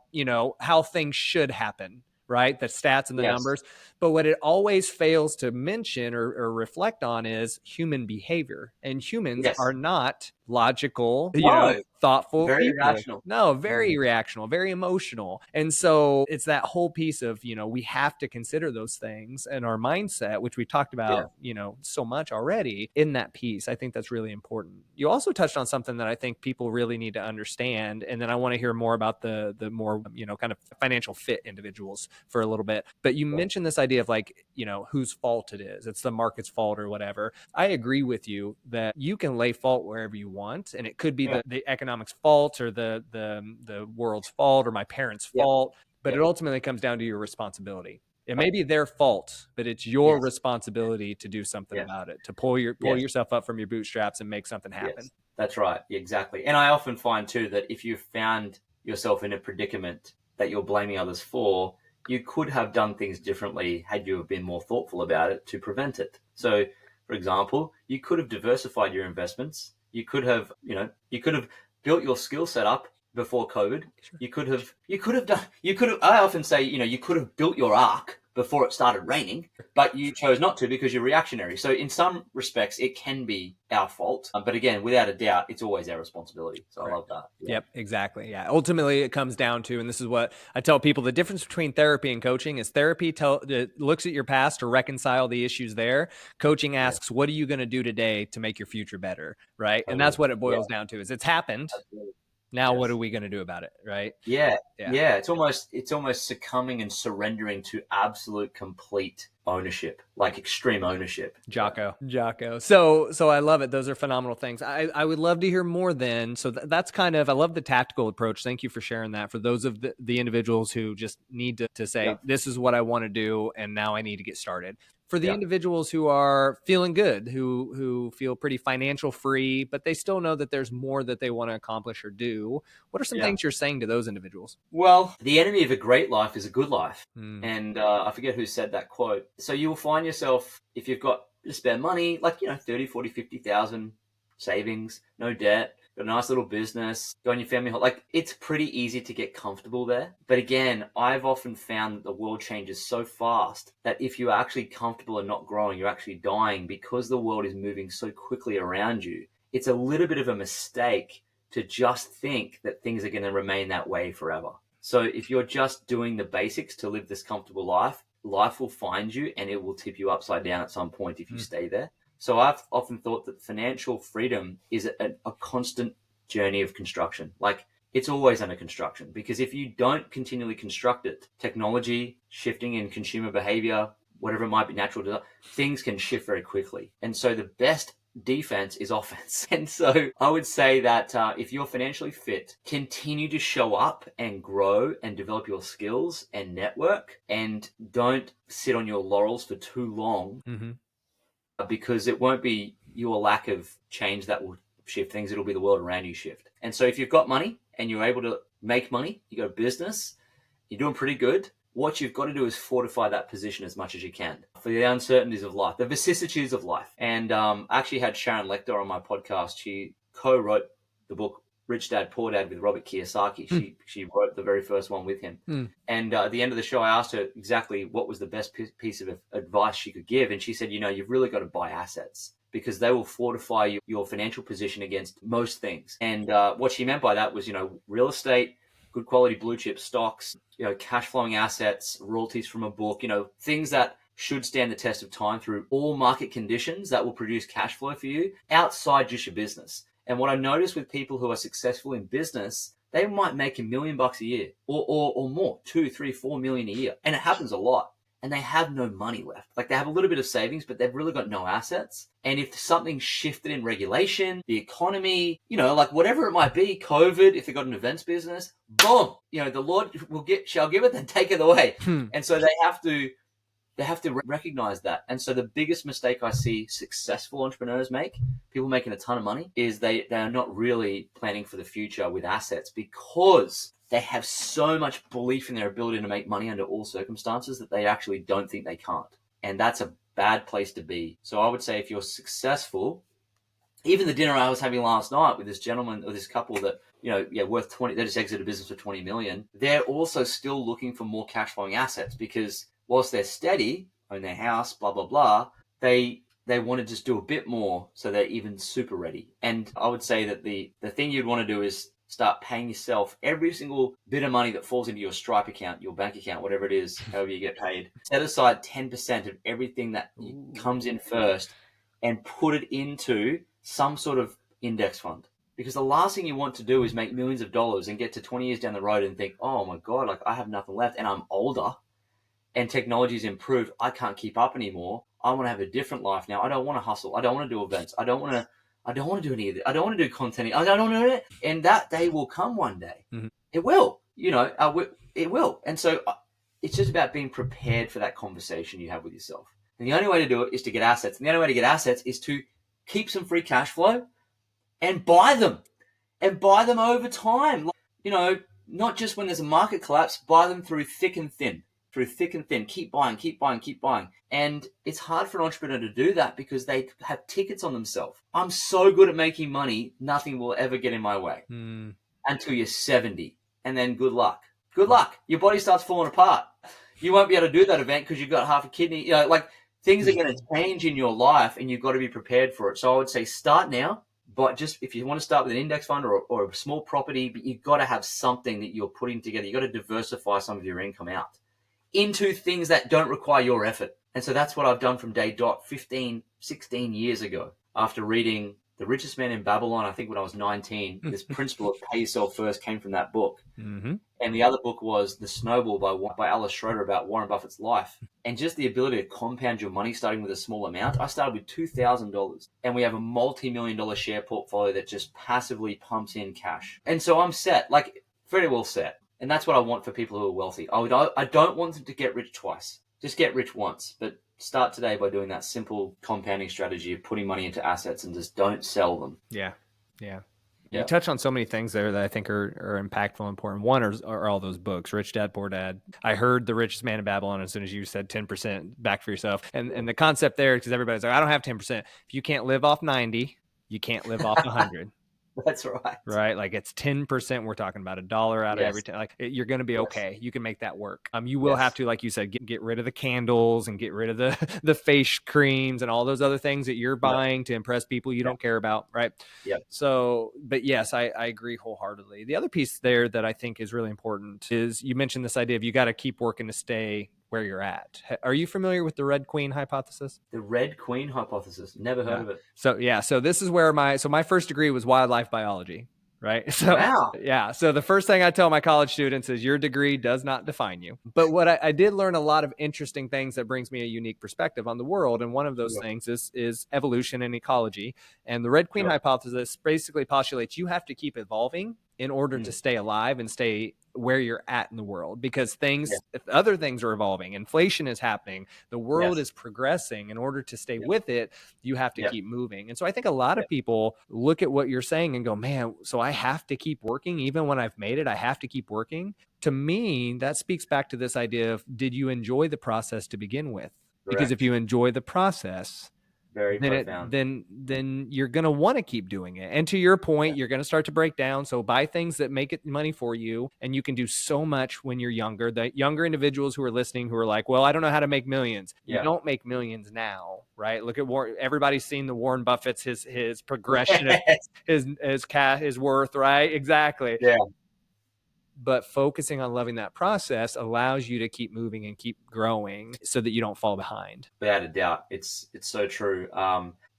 A: how things should happen. Right? The stats and the numbers. But what it always fails to mention or reflect on is human behavior. And humans are not logical, thoughtful,
B: very irrational.
A: No, very irrational, very emotional. And so it's that whole piece of, we have to consider those things in our mindset, which we've talked about, so much already in that piece. I think that's really important. You also touched on something that I think people really need to understand. And then I want to hear more about the more, kind of financial fit individuals for a little bit. But you mentioned this idea of like, whose fault it is. It's the market's fault or whatever. I agree with you that you can lay fault wherever you want. And it could be the economics fault or the world's fault or my parents' fault. But it ultimately comes down to your responsibility. It may be their fault, but it's your responsibility to do something about it, to pull yourself up from your bootstraps and make something happen.
B: Yes, that's right. Exactly. And I often find too that if you found yourself in a predicament that you're blaming others for, you could have done things differently had you have been more thoughtful about it to prevent it. So, for example, you could have diversified your investments. You could have built your skill set up before COVID. Sure. I often say, you could have built your ark before it started raining, but you chose not to because you're reactionary. So in some respects, it can be our fault. But again, without a doubt, it's always our responsibility. So I love that.
A: Yeah. Yep, exactly. Yeah. Ultimately, it comes down to, and this is what I tell people, the difference between therapy and coaching is therapy looks at your past to reconcile the issues there. Coaching asks, what are you going to do today to make your future better? Right. And that's what it boils down to, is it's happened. Absolutely. Now, what are we going to do about it? Right.
B: Yeah. It's almost succumbing and surrendering to absolute complete ownership, like extreme ownership.
A: Jocko. So I love it. Those are phenomenal things. I would love to hear more then. So that's kind of, I love the tactical approach. Thank you for sharing that for those of the individuals who just need to say, this is what I want to do, and now I need to get started. For the
B: Yeah.
A: individuals who are feeling good, who feel pretty financial free, but they still know that there's more that they want to accomplish or do, what are some
B: Yeah.
A: things you're saying to those individuals?
B: Well, the enemy of a great life is a good life.
A: Mm.
B: And I forget who said that quote. So you'll find yourself, if you've got to spare money, like, 30, 40, 50,000 savings, no debt, got a nice little business, go on your family, like, it's pretty easy to get comfortable there. But again, I've often found that the world changes so fast that if you're actually comfortable and not growing, you're actually dying because the world is moving so quickly around you. It's a little bit of a mistake to just think that things are going to remain that way forever. So if you're just doing the basics to live this comfortable life, life will find you and it will tip you upside down at some point if you stay there. So I've often thought that financial freedom is a constant journey of construction. Like, it's always under construction, because if you don't continually construct it, technology, shifting in consumer behavior, whatever it might be, natural, things can shift very quickly. And so the best defense is offense. And so I would say that if you're financially fit, continue to show up and grow and develop your skills and network, and don't sit on your laurels for too long.
A: Mm-hmm.
B: Because it won't be your lack of change that will shift things. It'll be the world around you shift. And so if you've got money and you're able to make money, you got a business, you're doing pretty good, what you've got to do is fortify that position as much as you can for the uncertainties of life, the vicissitudes of life. And I actually had Sharon Lecter on my podcast. She co-wrote the book Rich Dad, Poor Dad with Robert Kiyosaki. She wrote the very first one with him. And at the end of the show, I asked her exactly what was the best piece of advice she could give. And she said, you've really got to buy assets, because they will fortify your financial position against most things. And what she meant by that was, real estate, good quality blue chip stocks, cash flowing assets, royalties from a book, things that should stand the test of time through all market conditions, that will produce cash flow for you outside just your business. And what I notice with people who are successful in business, they might make $1 million a year or more, 2, 3, 4 million a year. And it happens a lot. And they have no money left. Like, they have a little bit of savings, but they've really got no assets. And if something shifted in regulation, the economy, like whatever it might be, COVID, if they got an events business, boom, the Lord shall give it, then take it away. And so they have to recognize that. And so the biggest mistake I see successful entrepreneurs make, people making a ton of money, is they are not really planning for the future with assets, because they have so much belief in their ability to make money under all circumstances that they actually don't think they can't. And that's a bad place to be. So I would say, if you're successful, even the dinner I was having last night with this gentleman or this couple that, worth 20, they just exited a business for 20 million. They're also still looking for more cash flowing assets, because whilst they're steady, own their house, blah, blah, blah, they want to just do a bit more so they're even super ready. And I would say that the thing you'd want to do is start paying yourself every single bit of money that falls into your Stripe account, your bank account, whatever it is, however you get paid. Set aside 10% of everything that comes in first and put it into some sort of index fund. Because the last thing you want to do is make millions of dollars and get to 20 years down the road and think, oh my God, like, I have nothing left and I'm older and technology's improved. I can't keep up anymore. I want to have a different life now. I don't want to hustle. I don't want to do events. I don't want to do any of it. I don't want to do content. I don't want to do it. And that day will come one day. Mm-hmm. It will, it will. And so it's just about being prepared for that conversation you have with yourself. And the only way to do it is to get assets. And the only way to get assets is to keep some free cash flow and buy them over time. Not just when there's a market collapse, buy them through thick and thin. Keep buying. And it's hard for an entrepreneur to do that because they have tickets on themselves. I'm so good at making money, nothing will ever get in my way until you're 70. And then good luck. Your body starts falling apart. You won't be able to do that event because you've got half a kidney. Things are going to change in your life and you've got to be prepared for it. So I would say start now. But just if you want to start with an index fund or a small property, but you've got to have something that you're putting together. You've got to diversify some of your income out into things that don't require your effort. And so that's what I've done from day dot 15, 16 years ago. After reading The Richest Man in Babylon, I think when I was 19, this principle of pay yourself first came from that book. Mm-hmm. And the other book was The Snowball by Alice Schroeder about Warren Buffett's life. And just the ability to compound your money starting with a small amount. I started with $2,000 and we have a multi-million-dollar share portfolio that just passively pumps in cash. And so I'm set, very well set. And that's what I want for people who are wealthy. I don't want them to get rich twice. Just get rich once, but start today by doing that simple compounding strategy of putting money into assets and just don't sell them.
A: Yeah. Yeah. You
B: Yeah.
A: touch on so many things there that I think are impactful and important. One are all those books, Rich Dad, Poor Dad. I heard The Richest Man in Babylon as soon as you said 10% back for yourself. And the concept there, because everybody's like, I don't have 10%. If you can't live off 90, you can't live off 100.
B: That's right.
A: Right? Like it's 10%. We're talking about $1 out of every 10. Like you're going to be okay. You can make that work. You will have to, like you said, get rid of the candles and get rid of the face creams and all those other things that you're buying to impress people you don't care about. Right.
B: Yeah.
A: So, but yes, I agree wholeheartedly. The other piece there that I think is really important is you mentioned this idea of you got to keep working to stay where you're at. Are you familiar with the Red Queen hypothesis?
B: The Red Queen hypothesis. Never heard of it.
A: So this is where my first degree was wildlife biology, right? So
B: wow.
A: Yeah. So the first thing I tell my college students is your degree does not define you. But what I did learn a lot of interesting things that brings me a unique perspective on the world. And one of those things is evolution and ecology. And the Red Queen hypothesis basically postulates you have to keep evolving in order to stay alive and stay where you're at in the world, because if other things are evolving, inflation is happening, the world is progressing. In order to stay with it, you have to keep moving. And so I think a lot of people look at what you're saying and go, man, so I have to keep working. Even when I've made it, I have to keep working. To me, that speaks back to this idea of, did you enjoy the process to begin with? Because if you enjoy the process, then you're going to want to keep doing it. And to your point, you're going to start to break down. So buy things that make it money for you. And you can do so much when you're younger. The younger individuals who are listening, who are like, well, I don't know how to make millions. You don't make millions now, right? Look at everybody's seen the Warren Buffett's, his progression of his worth, right? Exactly.
B: Yeah.
A: But focusing on loving that process allows you to keep moving and keep growing so that you don't fall behind.
B: Without a doubt. It's so true.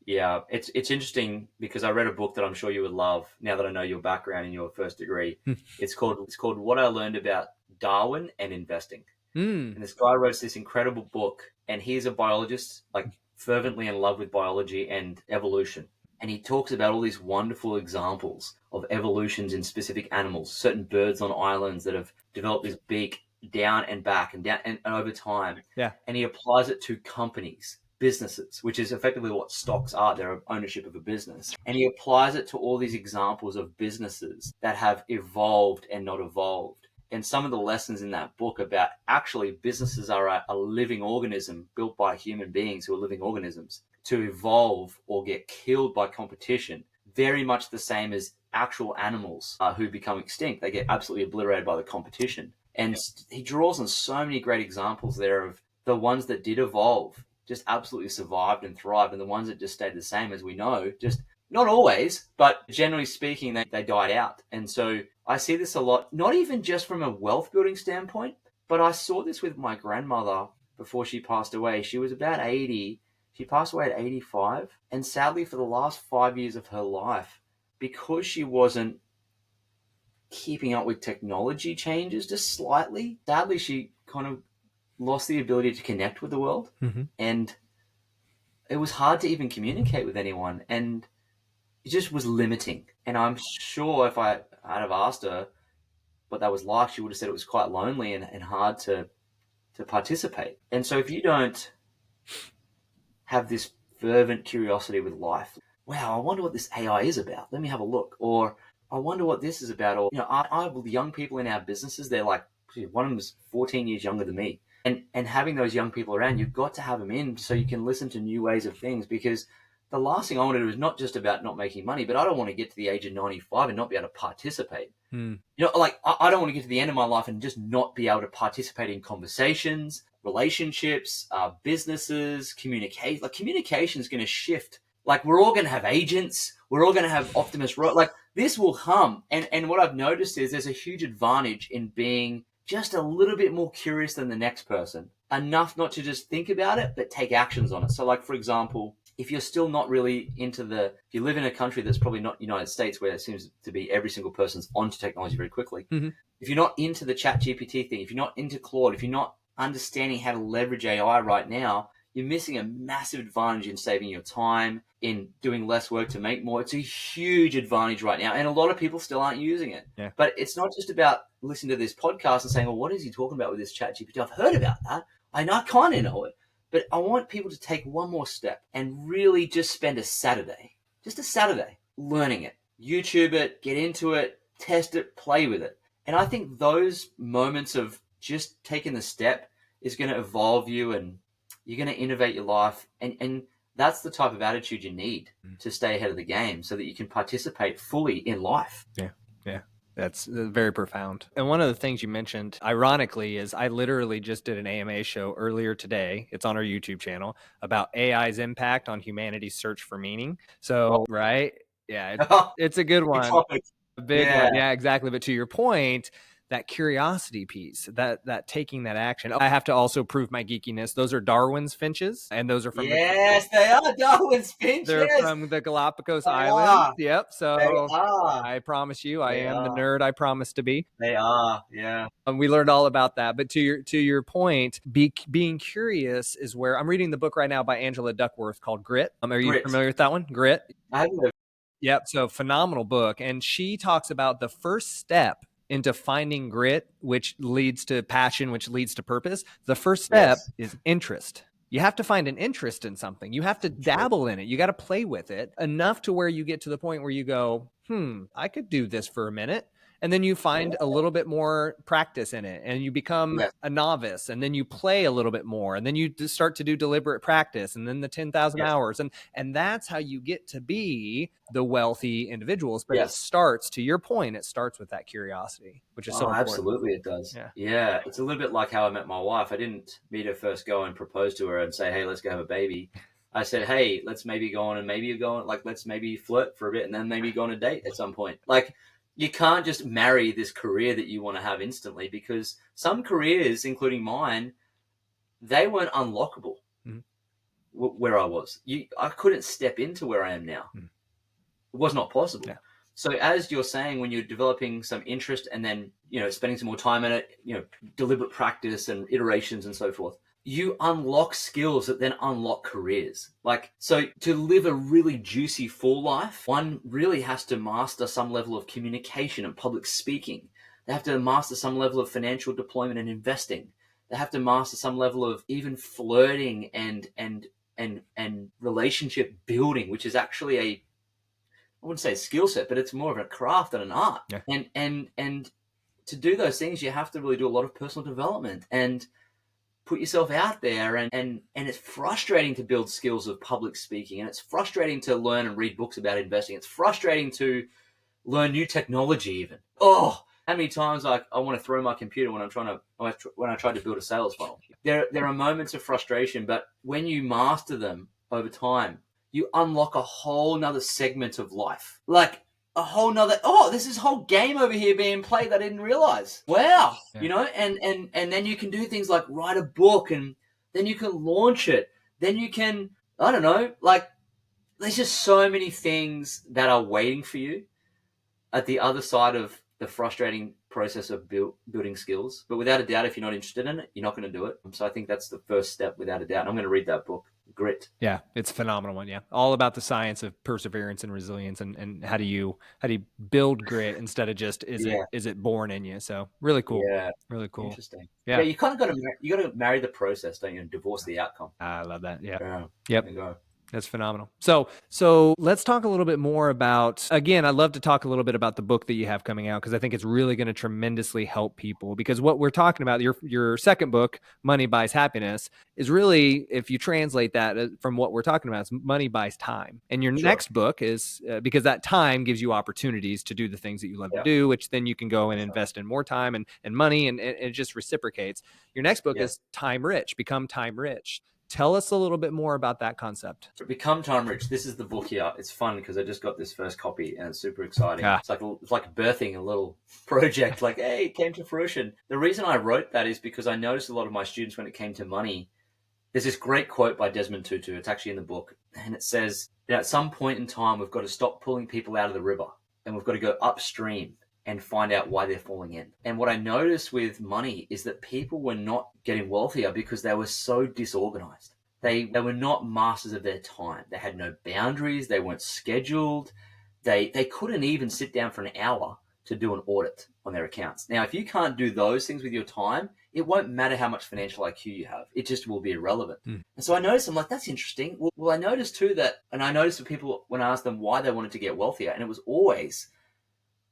B: It's interesting because I read a book that I'm sure you would love now that I know your background in your first degree. It's called What I Learned About Darwin and Investing. And this guy wrote this incredible book, and he's a biologist, like fervently in love with biology and evolution. And he talks about all these wonderful examples of evolutions in specific animals, certain birds on islands that have developed this beak down and back and down and over time.
A: Yeah.
B: And he applies it to companies, businesses, which is effectively what stocks are. They're ownership of a business. And he applies it to all these examples of businesses that have evolved and not evolved. And some of the lessons in that book about actually businesses are a living organism built by human beings who are living organisms. To evolve or get killed by competition, very much the same as actual animals who become extinct. They get absolutely obliterated by the competition. And he draws on so many great examples there of the ones that did evolve, just absolutely survived and thrived, and the ones that just stayed the same, as we know, just not always, but generally speaking, they died out. And so I see this a lot, not even just from a wealth building standpoint, but I saw this with my grandmother before she passed away. She was about 80. She passed away at 85, and sadly for the last 5 years of her life, because she wasn't keeping up with technology changes just slightly, sadly she kind of lost the ability to connect with the world. And it was hard to even communicate with anyone, and it just was limiting. And I'm sure if I'd have asked her what that was like, she would have said it was quite lonely and hard to participate. And so if you don't have this fervent curiosity with life, wow, I wonder what this AI is about. Let me have a look. Or I wonder what this is about. Or, I have young people in our businesses. They're like, one of them is 14 years younger than me. And having those young people around, you've got to have them in so you can listen to new ways of things, because the last thing I want to do is not just about not making money, but I don't want to get to the age of 95 and not be able to participate. I don't want to get to the end of my life and just not be able to participate in conversations, relationships, businesses, communication. Like, communication is going to shift. Like, we're all going to have agents. We're all going to have Optimus. Like, this will hum. And what I've noticed is there's a huge advantage in being just a little bit more curious than the next person. Enough not to just think about it, but take actions on it. So, like, for example, if you're still not really into if you live in a country that's probably not United States, where it seems to be every single person's onto technology very quickly. If you're not into the chat GPT thing, if you're not into Claude, if you're not understanding how to leverage AI right now, you're missing a massive advantage in saving your time, in doing less work to make more. It's a huge advantage right now. And a lot of people still aren't using it.
A: Yeah.
B: But it's not just about listening to this podcast and saying, well, what is he talking about with this chat GPT? I've heard about that. I kind of know it. But I want people to take one more step and really just spend a Saturday, learning it. YouTube it, get into it, test it, play with it. And I think those moments of just taking the step is going to evolve you, and you're going to innovate your life. And that's the type of attitude you need to stay ahead of the game so that you can participate fully in life.
A: Yeah. Yeah. That's very profound. And one of the things you mentioned, ironically, is I literally just did an AMA show earlier today. It's on our YouTube channel about AI's impact on humanity's search for meaning. So, right? Yeah, it's a good one. A big one. Yeah, exactly. But to your point, that curiosity piece, that taking that action. I have to also prove my geekiness. Those are Darwin's finches, and those are from
B: they are Darwin's finches.
A: They're from the Galapagos Islands. Yep. So I promise you, I am the nerd I promised to be.
B: They are. Yeah.
A: We learned all about that. But to your point, being curious is where I'm reading the book right now by Angela Duckworth called Grit. Are you familiar with that one? Grit.
B: I have.
A: Yep. So phenomenal book, and she talks about the first step into finding grit, which leads to passion, which leads to purpose. The first step is interest. You have to find an interest in something. You have to dabble in it. You got to play with it enough to where you get to the point where you go, I could do this for a minute. And then you find a little bit more practice in it, and you become a novice, and then you play a little bit more, and then you start to do deliberate practice, and then the 10,000 hours. And that's how you get to be the wealthy individuals. But it starts, to your point, it starts with that curiosity, which is so important.
B: Absolutely it does. Yeah. It's a little bit like how I met my wife. I didn't meet her first, go and propose to her and say, hey, let's go have a baby. I said, hey, let's maybe go on, and maybe let's maybe flirt for a bit, and then maybe go on a date at some point. Like, you can't just marry this career that you want to have instantly, because some careers, including mine, they weren't unlockable where I was. I couldn't step into where I am now. It was not possible. Yeah. So as you're saying, when you're developing some interest and then, spending some more time in it, deliberate practice and iterations and so forth, you unlock skills that then unlock careers. So to live a really juicy, full life, one really has to master some level of communication and public speaking. They have to master some level of financial deployment and investing. They have to master some level of even flirting and relationship building, which is actually I wouldn't say a skill set, but it's more of a craft and an art. Yeah. And to do those things, you have to really do a lot of personal development and put yourself out there, and it's frustrating to build skills of public speaking, and it's frustrating to learn and read books about investing. It's frustrating to learn new technology even. How many times I want to throw my computer when I try to build a sales funnel. There are moments of frustration, but when you master them over time, you unlock a whole nother segment of life. Like a whole nother, there's this whole game over here being played that I didn't realize. Wow. Yeah. And then you can do things like write a book, and then you can launch it. Then you can, I don't know, there's just so many things that are waiting for you at the other side of the frustrating process of building skills. But without a doubt, if you're not interested in it, you're not going to do it. So I think that's the first step, without a doubt. And I'm going to read that book. Grit.
A: Yeah, it's a phenomenal one. Yeah, all about the science of perseverance and resilience, and how do you build grit instead of just is it born in you? So really cool. Yeah, really cool.
B: Interesting. Yeah, you kind of got to marry the process, don't you, and divorce the outcome.
A: I love that. Yeah. Yep. There you go. That's phenomenal. So let's talk a little bit more about, again, I'd love to talk a little bit about the book that you have coming out, because I think it's really going to tremendously help people, because what we're talking about, your second book, Money Buys Happiness, is really, if you translate that from what we're talking about, it's money buys time. And your next book is, because that time gives you opportunities to do the things that you love to do, which then you can go and invest in more time and money, and it just reciprocates. Your next book is Time Rich, Become Time Rich. Tell us a little bit more about that concept.
B: Become Time Rich. This is the book here. It's fun because I just got this first copy and it's super exciting. It's like birthing a little project. Hey, it came to fruition. The reason I wrote that is because I noticed a lot of my students, when it came to money, there's this great quote by Desmond Tutu. It's actually in the book. And it says, at some point in time, we've got to stop pulling people out of the river, and we've got to go upstream and find out why they're falling in. And what I noticed with money is that people were not getting wealthier because they were so disorganized. They were not masters of their time. They had no boundaries. They weren't scheduled. They couldn't even sit down for an hour to do an audit on their accounts. Now, if you can't do those things with your time, it won't matter how much financial IQ you have. It just will be irrelevant. And so I noticed, I'm like, that's interesting. Well, I noticed too that, and I noticed with people when I asked them why they wanted to get wealthier, and it was always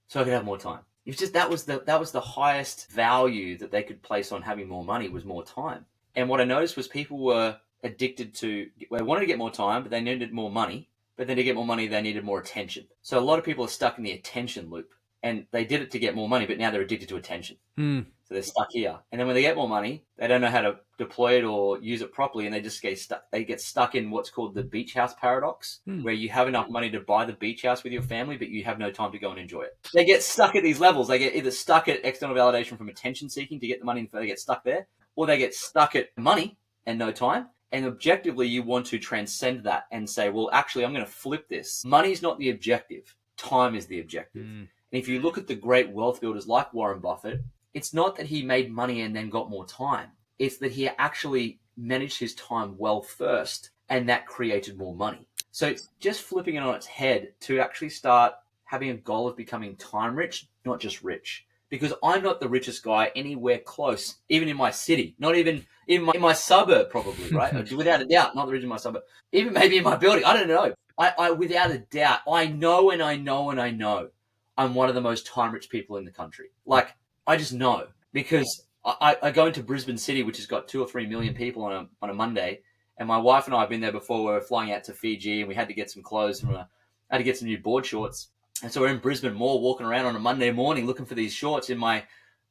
B: so I could have more time. It was just that was the highest value that they could place on having more money was more time. And what I noticed was people were addicted to, they wanted to get more time, but they needed more money. But then to get more money, they needed more attention. So a lot of people are stuck in the attention loop. And they did it to get more money, but now they're addicted to attention. So they're stuck here. And then when they get more money, they don't know how to deploy it or use it properly, and they just get stuck. They get stuck in what's called the beach house paradox, where you have enough money to buy the beach house with your family, but you have no time to go and enjoy it. They get stuck at these levels. They get either stuck at external validation from attention seeking to get the money, and they get stuck there, or they get stuck at money and no time. And objectively, you want to transcend that and say, well, actually, I'm going to flip this. Money's not the objective. Time is the objective. And if you look at the great wealth builders like Warren Buffett, it's not that he made money and then got more time. It's that he actually managed his time well first, and that created more money. So it's just flipping it on its head to actually start having a goal of becoming time rich, not just rich. Because I'm not the richest guy anywhere close, even in my city, not even in my suburb, probably, right? Without a doubt, not the richest in my suburb. Even maybe in my building, I don't know. I without a doubt, I know I'm one of the most time-rich people in the country. Like, I just know. Because I go into Brisbane City, which has got 2 or 3 million people on a Monday, and my wife and I have been there before. We were flying out to Fiji, and we had to get some clothes I had to get some new board shorts. And so we're in Brisbane Mall walking around on a Monday morning looking for these shorts in my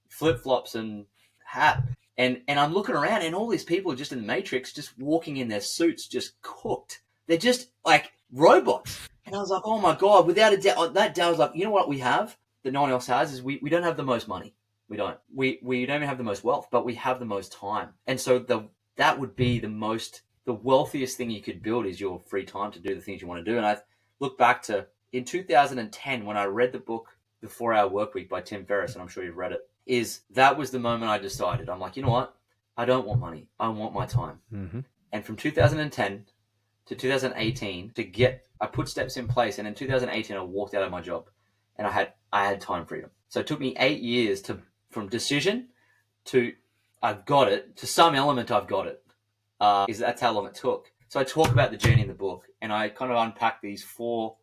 B: flip-flops and hat. And I'm looking around, and all these people are just in the Matrix, just walking in their suits, just cooked. They're just like robots. And I was like, oh my God, without a doubt, that day I was like, you know what we have that no one else has is we don't have the most money. We don't. We don't even have the most wealth, but we have the most time. And so that would be the wealthiest thing you could build is your free time to do the things you want to do. And I look back to in 2010 when I read the book, The 4-Hour Workweek by Tim Ferriss, and I'm sure you've read it, that was the moment I decided. I'm like, you know what? I don't want money. I want my time. And from 2010 to 2018 I put steps in place, and in 2018 I walked out of my job, and I had time freedom. So it took me 8 years from decision to I've got it to some element I've got it. That's how long it took. So I talk about the journey in the book, and I kind of unpack these 4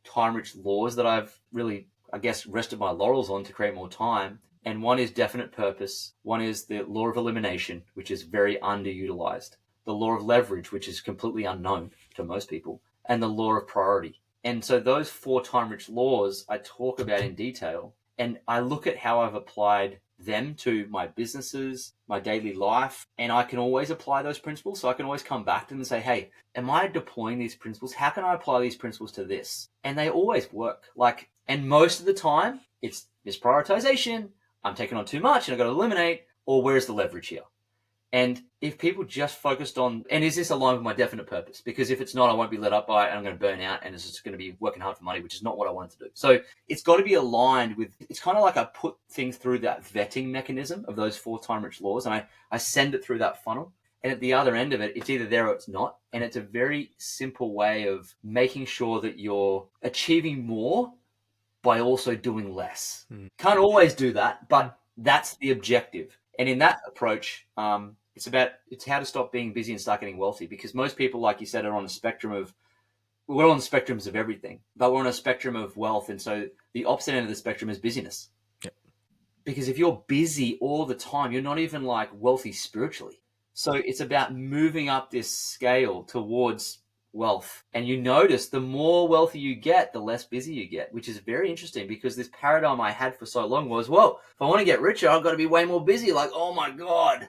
B: time-rich laws that I've really, I guess, rested my laurels on to create more time. And one is definite purpose. One is the law of elimination, which is very underutilized. The law of leverage, which is completely unknown to most people. And the law of priority. And so those 4 time-rich laws I talk about in detail. And I look at how I've applied them to my businesses, my daily life, and I can always apply those principles. So I can always come back to them and say, hey, am I deploying these principles? How can I apply these principles to this? And they always work. And most of the time, it's misprioritization. I'm taking on too much and I've got to eliminate, or where's the leverage here? And if people just focused on, and is this aligned with my definite purpose? Because if it's not, I won't be let up by it and I'm going to burn out and it's just going to be working hard for money, which is not what I wanted to do. So it's got to be aligned with, it's kind of like I put things through that vetting mechanism of those 4 time-rich laws, and I send it through that funnel. And at the other end of it, it's either there or it's not. And it's a very simple way of making sure that you're achieving more by also doing less. Can't always do that, but that's the objective. And in that approach, it's how to stop being busy and start getting wealthy. Because most people, like you said, are on a spectrum of, we're on the spectrums of everything, but we're on a spectrum of wealth. And so the opposite end of the spectrum is busyness. Yep. Because if you're busy all the time, you're not even like wealthy spiritually. So it's about moving up this scale towards wealth. And you notice the more wealthy you get, the less busy you get, which is very interesting, because this paradigm I had for so long was, well, if I want to get richer, I've got to be way more busy. Like, oh my God,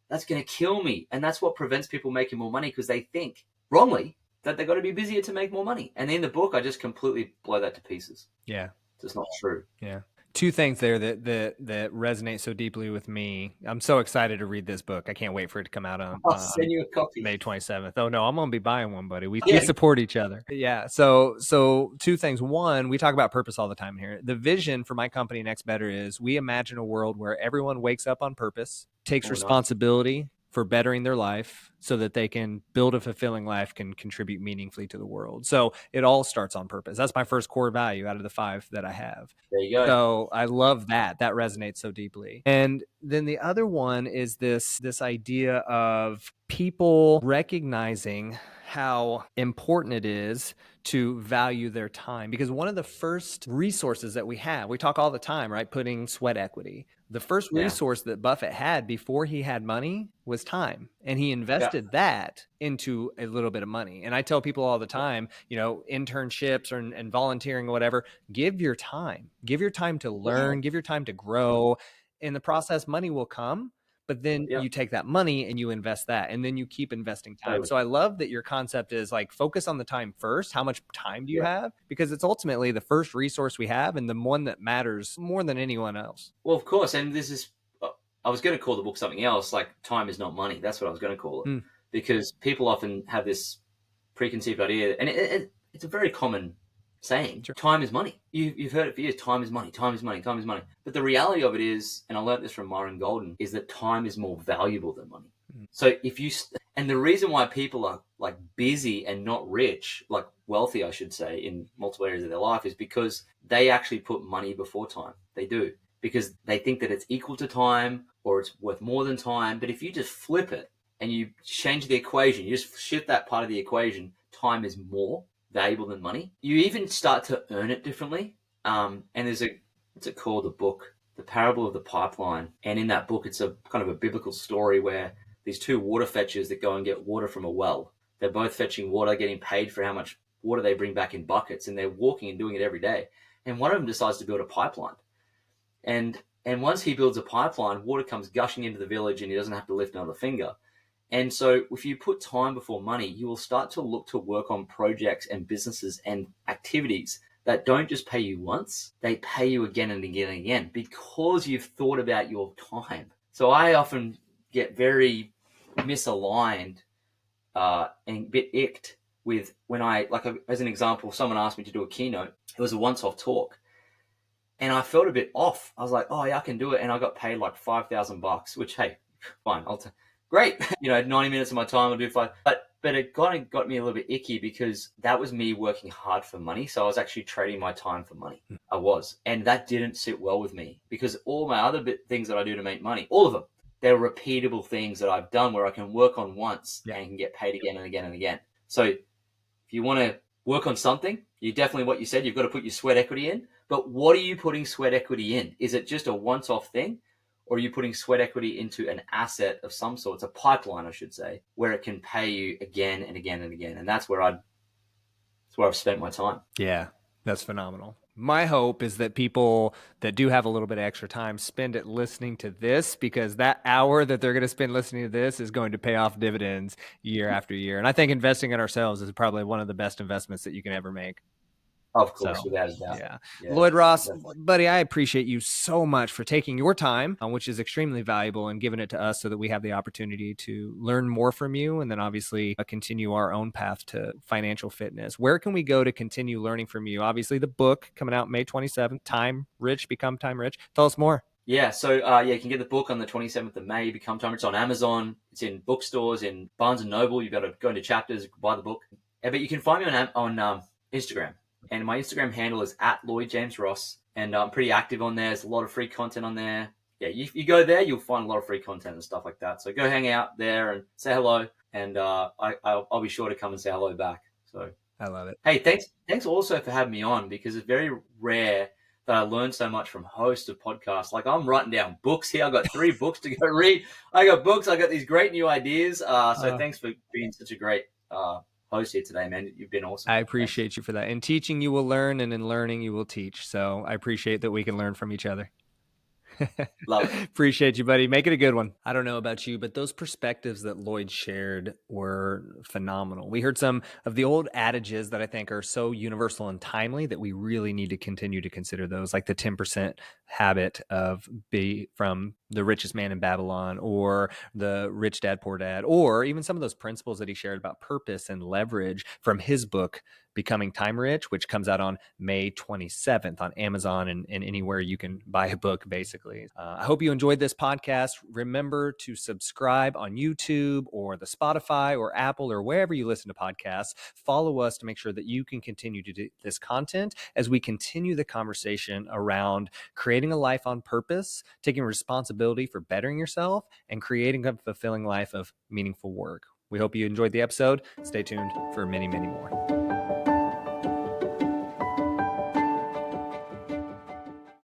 B: that's going to kill me. And that's what prevents people making more money, because they think wrongly that they've got to be busier to make more money. And in the book, I just completely blow that to pieces.
A: Yeah.
B: It's just not true.
A: Yeah. 2 things there that resonate so deeply with me. I'm so excited to read this book. I can't wait for it to come out on
B: I'll send you a copy.
A: May 27th. Oh no, I'm going to be buying one, buddy. We support each other. Yeah. So 2 things. One, we talk about purpose all the time here. The vision for my company, Next Better, is we imagine a world where everyone wakes up on purpose, takes responsibility for bettering their life so that they can build a fulfilling life, can contribute meaningfully to the world. So it all starts on purpose. That's my first core value out of the 5 that I have.
B: There you go.
A: So I love that. That resonates so deeply. And then the other one is this idea of people recognizing how important it is to value their time. Because one of the first resources that we have, we talk all the time, right? Putting sweat equity. The first resource that Buffett had before he had money was time. And he invested that into a little bit of money. And I tell people all the time, you know, internships and volunteering or whatever, give your time to learn, give your time to grow. In the process, money will come. But then you take that money and you invest that, and then you keep investing time. Totally. So I love that your concept is like, focus on the time first. How much time do you have? Because it's ultimately the first resource we have and the one that matters more than anyone else.
B: Well, of course. And this is, I was going to call the book something else, like Time is Not Money. That's what I was going to call it. Because people often have this preconceived idea, and it's a very common saying, time is money. You've heard it for years, time is money, time is money, time is money. But the reality of it is, and I learned this from Myron Golden, is that time is more valuable than money. So and the reason why people are like busy and not rich, like wealthy, I should say, in multiple areas of their life, is because they actually put money before time. They do, because they think that it's equal to time or it's worth more than time. But if you just flip it and you change the equation, you just shift that part of the equation, time is more valuable than money. You even start to earn it differently. And there's what's it called? The book, The Parable of the Pipeline. And in that book, it's a kind of a biblical story where these 2 water fetchers that go and get water from a well. They're both fetching water, getting paid for how much water they bring back in buckets, and they're walking and doing it every day. And one of them decides to build a pipeline. And once he builds a pipeline, water comes gushing into the village and he doesn't have to lift another finger. And so if you put time before money, you will start to look to work on projects and businesses and activities that don't just pay you once, they pay you again and again and again because you've thought about your time. So I often get very misaligned and a bit icked with when as an example, someone asked me to do a keynote. It was a once-off talk. And I felt a bit off. I was like, oh yeah, I can do it. And I got paid like $5,000, which, hey, fine, great. 90 minutes of my time, I'll do 5. But it kind of got me a little bit icky because that was me working hard for money. So I was actually trading my time for money. I was. And that didn't sit well with me because all my other things that I do to make money, all of them, they're repeatable things that I've done where I can work on once and can get paid again and again and again. So if you want to work on something, you definitely, what you said, you've got to put your sweat equity in. But what are you putting sweat equity in? Is it just a once-off thing? Or are you putting sweat equity into an asset of some sort? It's a pipeline, I should say, where it can pay you again and again and again. And that's where I've spent my time.
A: Yeah, that's phenomenal. My hope is that people that do have a little bit of extra time spend it listening to this, because that hour that they're going to spend listening to this is going to pay off dividends year after year. And I think investing in ourselves is probably one of the best investments that you can ever make.
B: Of course, without a doubt.
A: Yeah. Lloyd Ross, buddy, I appreciate you so much for taking your time, which is extremely valuable, and giving it to us so that we have the opportunity to learn more from you and then obviously continue our own path to financial fitness. Where can we go to continue learning from you? Obviously, the book coming out May 27th, Time Rich, Become Time Rich. Tell us more.
B: Yeah, so you can get the book on the 27th of May, Become Time Rich. It's on Amazon. It's in bookstores, in Barnes & Noble. You've got to go into Chapters, buy the book. But you can find me on Instagram. And my Instagram handle is @LloydJamesRoss. And I'm pretty active on there. There's a lot of free content on there. Yeah, you go there, you'll find a lot of free content and stuff like that. So go hang out there and say hello. And I'll be sure to come and say hello back. So
A: I love it.
B: Hey, thanks also for having me on, because it's very rare that I learn so much from hosts of podcasts. Like, I'm writing down books here. I've got 3 books to go read. I got books. I got these great new ideas. So thanks for being such a great host here today, man. You've been awesome.
A: I appreciate you for that. In teaching, you will learn, and in learning, you will teach. So I appreciate that we can learn from each other.
B: Love it.
A: Appreciate you, buddy. Make it a good one. I don't know about you, but those perspectives that Lloyd shared were phenomenal. We heard some of the old adages that I think are so universal and timely that we really need to continue to consider those, like the 10% habit of be from The Richest Man in Babylon, or the Rich Dad, Poor Dad, or even some of those principles that he shared about purpose and leverage from his book, Becoming Time Rich, which comes out on May 27th on Amazon and anywhere you can buy a book, basically. I hope you enjoyed this podcast. Remember to subscribe on YouTube or the Spotify or Apple or wherever you listen to podcasts. Follow us to make sure that you can continue to do this content as we continue the conversation around creating a life on purpose, taking responsibility for bettering yourself, and creating a fulfilling life of meaningful work. We hope you enjoyed the episode. Stay tuned for many, many more.